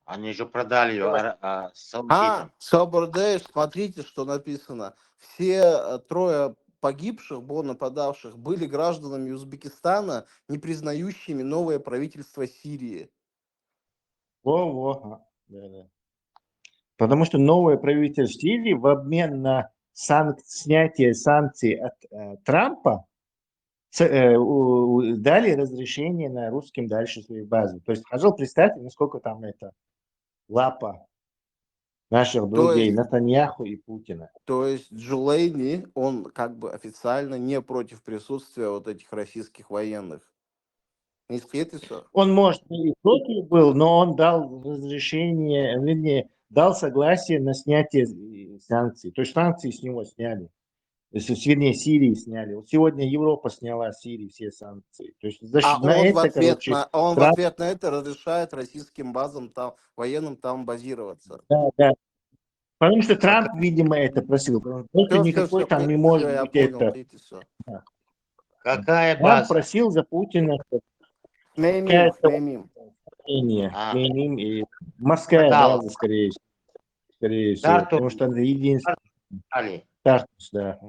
Они же продали ее саудитам. Собордеев, смотрите, что написано. Все трое погибших, нападавших, были гражданами Узбекистана, не признающими новое правительство Сирии. Во-во. Да. Потому что новое правительство Сирии в обмен на снятие санкций от Трампа дали разрешение на русским дальше свою базу. То есть, пожалуйста, представьте, насколько там это лапа наших друзей Натаньяху и Путина. То есть Джулейни, он как бы официально не против присутствия вот этих российских военных. Не все. Он, может, и против был, но он дал разрешение, вернее, дал согласие на снятие санкций. То есть санкции с него сняли. Вернее, Сирии сняли. Вот сегодня Европа сняла с Сирии все санкции. То есть Он в ответ на это разрешает российским базам там, военным там базироваться. Да. Потому что Трамп, видимо, это просил. Больше никакой там не может быть это. Какая Трамп база? просил за Путина. Хмеймим. И морская база, скорее всего. Потому что это единственное. Тартус, да.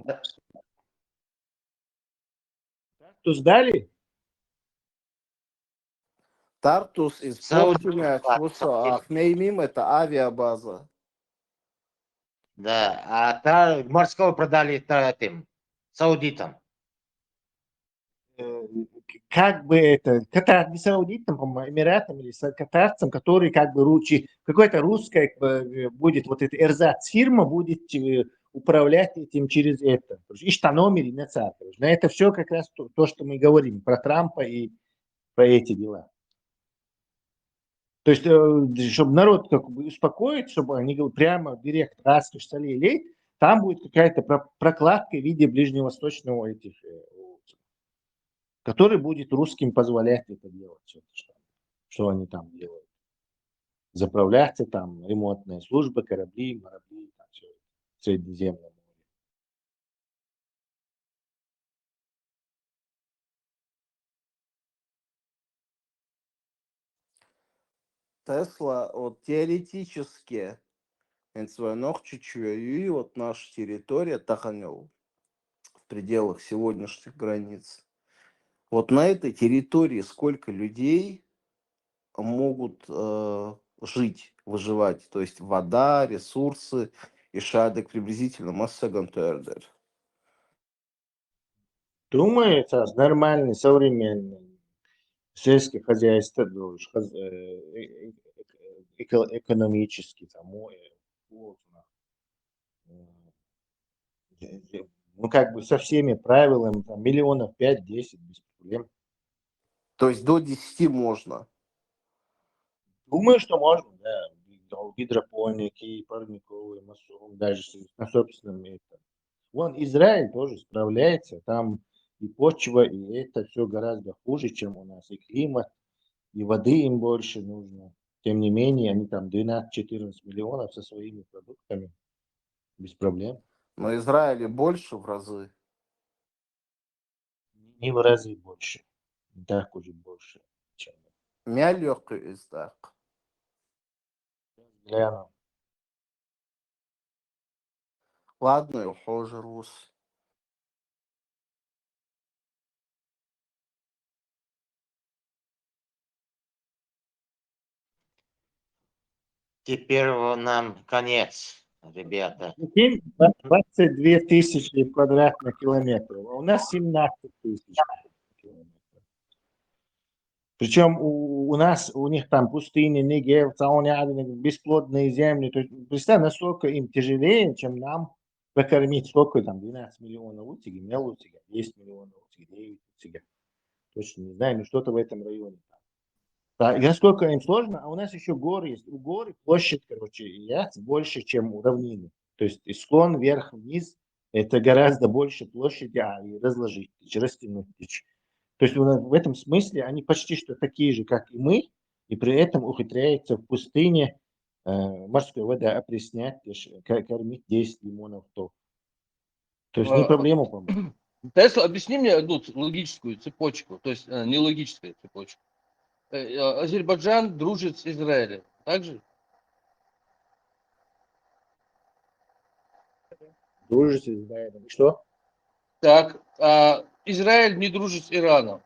Тартус дали? Тартус испорченная, а Хмеймим это авиабаза. Да, а морского продали этим саудитам. Как бы это, Катар, не саудитам, по-моему, Эмиратам или катарцам, которые как бы какой-то русская будет, вот эта эрзац-фирма будет управлять этим через это. Иштаномери, на это все как раз то, что мы говорим про Трампа и про эти дела. То есть, чтобы народ как бы успокоить, чтобы они прямо директ раз лей, там будет какая-то прокладка в виде ближневосточного этих, который будет русским позволять это делать. Что они там делают. Заправляться там, ремонтные службы, корабли, там все, Средиземное море. Тесла, вот теоретически, и вот наша территория, Таханел, в пределах сегодняшних границ. Вот на этой территории сколько людей могут жить, выживать? То есть вода, ресурсы и шадек приблизительно Массагантуэрдер. Думаю, это нормальный, современный сельское хозяйство, экономический, ну, как бы со всеми правилами, там, миллионов 5-10 без проблем. То есть до 10 можно? Думаю, что можно, да. Гидропоники, парниковые, даже на собственном этом. Вон Израиль тоже справляется, там и почва, и это все гораздо хуже, чем у нас, и климат, и воды им больше нужно. Тем не менее, они там 12-14 миллионов со своими продуктами, без проблем. Но Израиле больше в разы? Не в разы больше, не так уже больше, чем Мялёгкий из так. Гляну. Ладно, я ухожу, Рус. Теперь нам конец, ребята. 22 тысячи квадратных километров, а у нас 17 тысяч километров. Причем у нас, у них там пустыни, Негев, Цаоняды, бесплодные земли. То есть, представь, насколько им тяжелее, чем нам прокормить сколько там, 12 миллионов утиги, мел утига, 10 миллионов утиги, 9 утига. Точно не знаю, но что-то в этом районе. Да, и насколько им сложно, а у нас еще горы есть. У горы площадь, короче, больше, чем у равнины. То есть и склон вверх-вниз, это гораздо больше площади, и разложить, растянуть. То есть в этом смысле они почти что такие же, как и мы, и при этом ухитряются в пустыне морской вода опреснять, кормить 10 лимонов то. То есть не проблема, по-моему. Тесла, объясни мне одну логическую цепочку, то есть не логическую цепочку. Азербайджан дружит с Израилем, так же? Дружит с Израилем. Что? Так, Израиль не дружит с Ираном.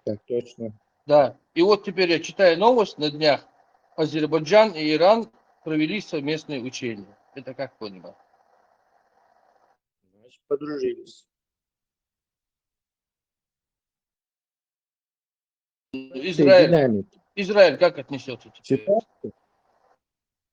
Так точно. Да, и вот теперь я читаю новость на днях. Азербайджан и Иран провели совместные учения. Это как понимать? Значит, подружились. Израиль как отнесется теперь?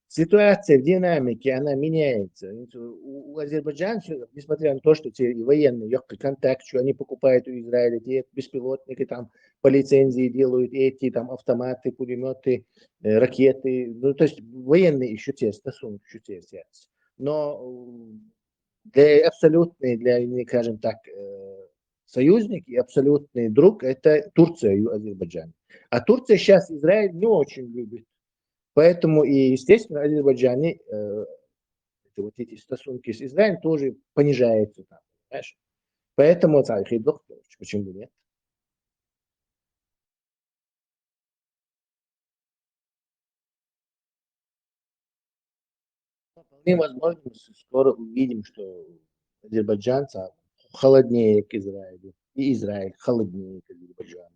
Ситуация в динамике, она меняется. У Азербайджана, несмотря на то, что те военные легкий контакт, что они покупают у Израиля, те беспилотники там по лицензии делают, эти там автоматы, пулеметы, ракеты. Ну, то есть военные еще те, стосунки еще те связь. Но для абсолютный, для, скажем так, союзник и абсолютный друг, это Турция и Азербайджан. А Турция сейчас Израиль не очень любит. Поэтому и, естественно, в Азербайджане вот эти стосунки с Израилем тоже понижаются там, понимаешь? Поэтому почему бы нет? Вполне возможно, скоро увидим, что азербайджанцы холоднее к Израилю, и Израиль холоднее к Азербайджану.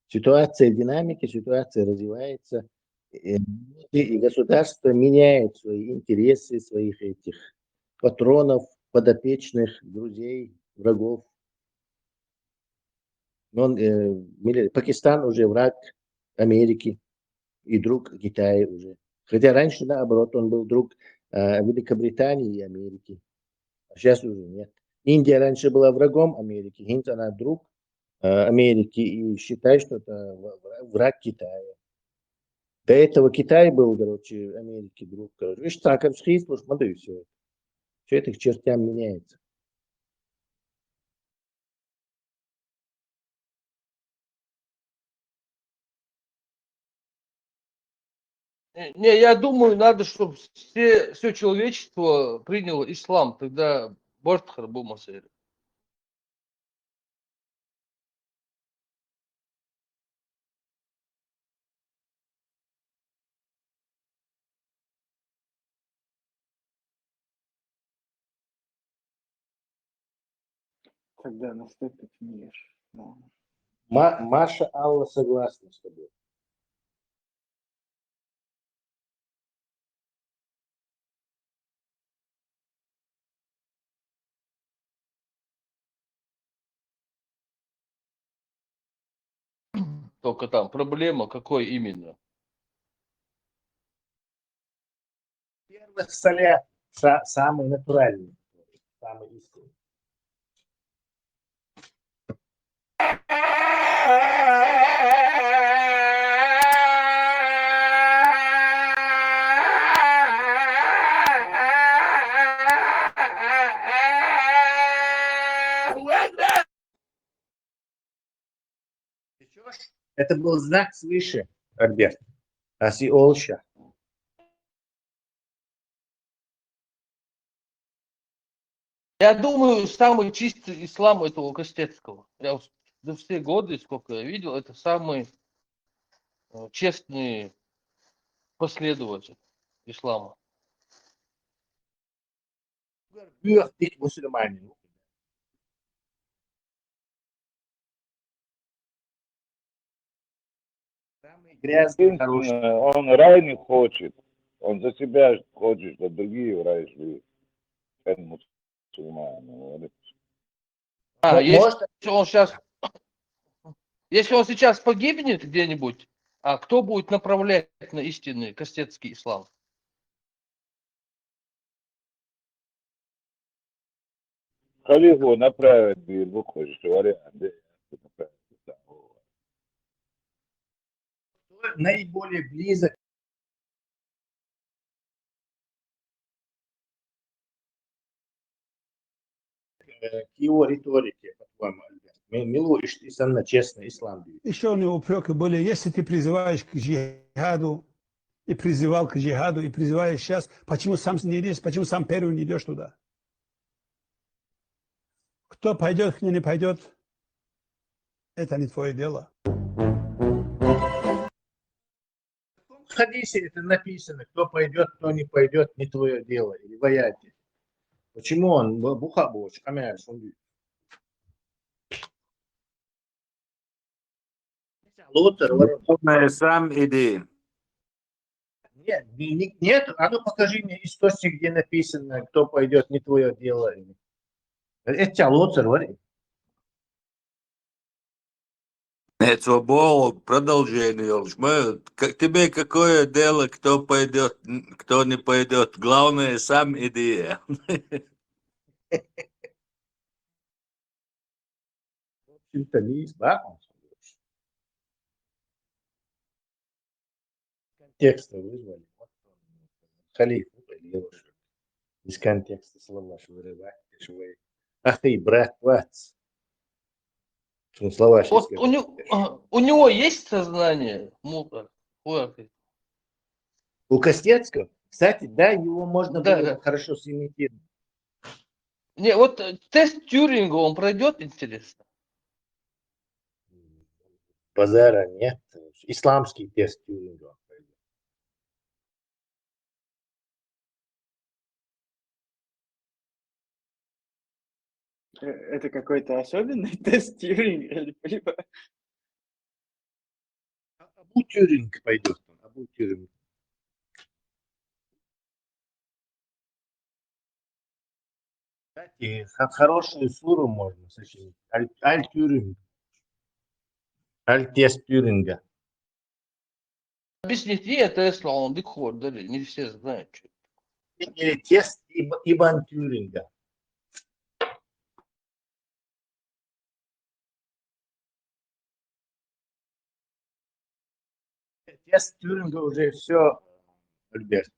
Ситуация в динамике, ситуация развивается, и государство меняет свои интересы, своих этих патронов, подопечных, друзей, врагов. Пакистан уже враг Америки и друг Китая уже. Хотя раньше, наоборот, он был друг Великобритании и Америки. А сейчас уже нет. Индия раньше была врагом Америки, Индия она друг Америки и считает, что это враг Китая. До этого Китай был, короче, Америки друг. Короче. Видишь, так, смотри, все. Все это к чертям меняется. Не, я думаю, надо, чтобы все человечество приняло ислам, тогда борт харбу масери. Когда наступит мир. Да. Маша Алла согласна с тобой. Только там проблема какой именно? Первых солях самый натуральный, самый истинный. Это был знак свыше, Альберт. Аси Олша. Я думаю, самый чистый ислам это у Костецкого. Я за все годы, сколько я видел, это самый честный последователь ислама. Мусульманин. Он рай не хочет. Он за себя хочет, что другие в рай шли. Это мусульмане. Если он сейчас Если он сейчас погибнет где-нибудь, а кто будет направлять на истинный кастетский ислам? Халифу направят в выходишь, вариант. Наиболее близок к его риторике, по-твоему, Альберт? Милу истинно честный ислам. Еще у него упреки были, если ты призываешь к джихаду, и призывал к джихаду, и призываешь сейчас, почему сам не идешь, почему сам первый не идешь туда? Кто пойдет, кто не пойдет, это не твое дело. В хадисе это написано, кто пойдет, кто не пойдет, не твое дело, или в аяте. Почему он бухабоч, камер, Лутер, Главное, сам иди. нет, а ну покажи мне источник, где написано, кто пойдет, не твое дело. Это Лутер, говорит. Это было продолжение. Тебе какое дело, кто пойдет, кто не пойдет? Главное, сам иди. В общем-то, не избавился. Контекста вызвали. Халиф из контекста слова вырывать. Ах ты, брат, плац. Слова Вот у него есть сознание? У Костецкого, кстати, да, его можно Да, было да. хорошо сымитировать. Не, вот тест Тьюринга он пройдет, интересно? Базара нет. Исламский тест Тьюринга. Это какой-то особенный тест Тьюринга? Я не понимаю. Абу Тьюринг пойдет. Абу Тьюринг. Кстати, хорошую суру можно сочинить. Аль-Тьюринг. Аль-тест Тьюринга. Объясните, это ислам, дыход, да, не все знают, что это. Или тест Ибн Тьюринга. Тест Тьюринга уже все, Альберт.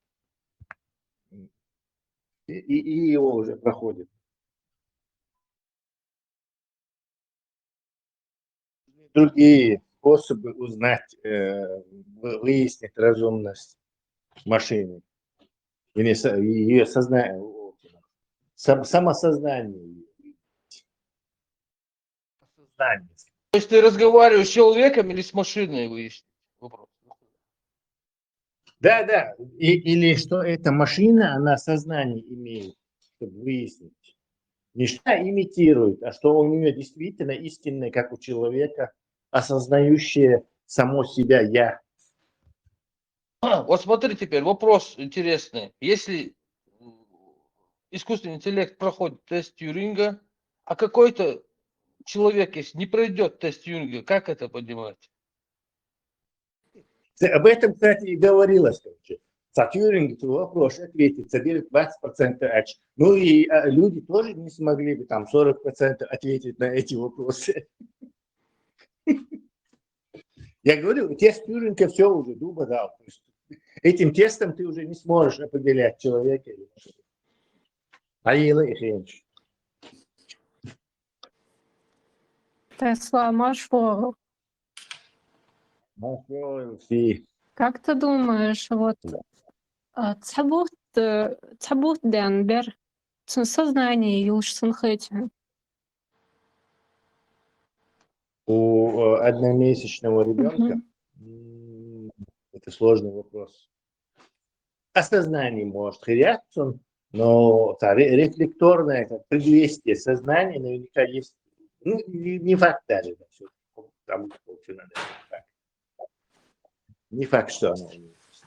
И его уже проходит. Другие способы узнать, выяснить разумность машины. Или ее сознание, самосознание. То есть ты разговариваешь с человеком или с машиной, выяснить вопрос. Да, да. Или что эта машина, она сознание имеет, чтобы выяснить. Не что имитирует, а что у нее действительно истинное, как у человека, осознающее само себя «я». Вот смотри теперь, вопрос интересный. Если искусственный интеллект проходит тест Тьюринга, а какой-то человек, если не пройдет тест Тьюринга, как это понимать? Об этом, кстати, и говорилось. Тьюринг вопрос ответит, соберет 20% очков. Ну и люди тоже не смогли бы там 40% ответить на эти вопросы. Я говорю, тест Тьюринга все уже дуба дал. Этим тестом ты уже не сможешь определять человека или машину. А ела их меньше. Тесла, Маршвол. Как ты думаешь, вот цабут Денбер, сознание южсын хэтин? У одномесячного ребенка это сложный вопрос. Осознание может реакцию, но рефлекторное, как предвестие сознания наверняка есть. Ну, не факт даже. Там надо. Не факт, что оно есть.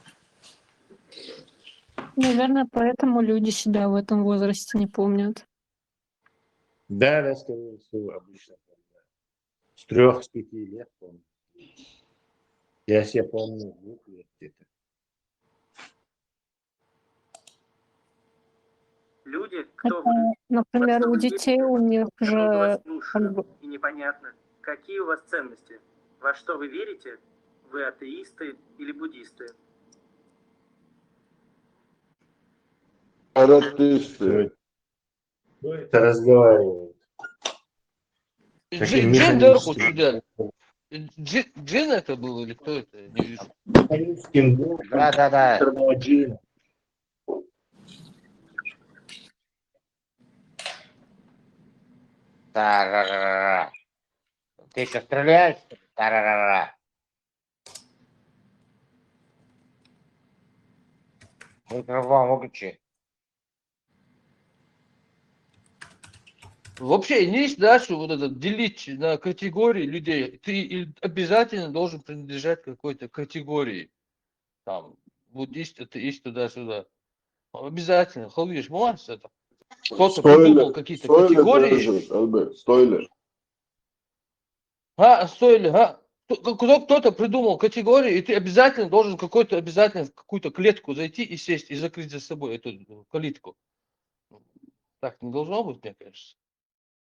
Наверное, поэтому люди себя в этом возрасте не помнят. Да, скорее всего, обычно. С 3-5 лет помню. Я себя помню 2 лет где-то. Люди, кто Это, например, у детей у них вас же как слушают, бы, и непонятно, какие у вас ценности, во что вы верите, вы атеисты или буддисты. Кто это разговаривает? Таким Джин хоть механическим. сюда. Джин это был или кто это? Не вижу. Механическим голосом. Да. мистерного Джина. Тарарара. Ты что, стреляешь? Тарарара. Микрофон выключи. Вообще есть дальше вот это делить на категории людей. Ты обязательно должен принадлежать какой-то категории. Там буддист, атеист, туда-сюда. Обязательно. Халвиш, молодец это. Кто-то придумал какие-то категории. Стойлер. Стоили, кто-то придумал категории, и ты обязательно должен обязательно в какую-то клетку зайти и сесть, и закрыть за собой эту калитку. Так не должно быть, мне кажется.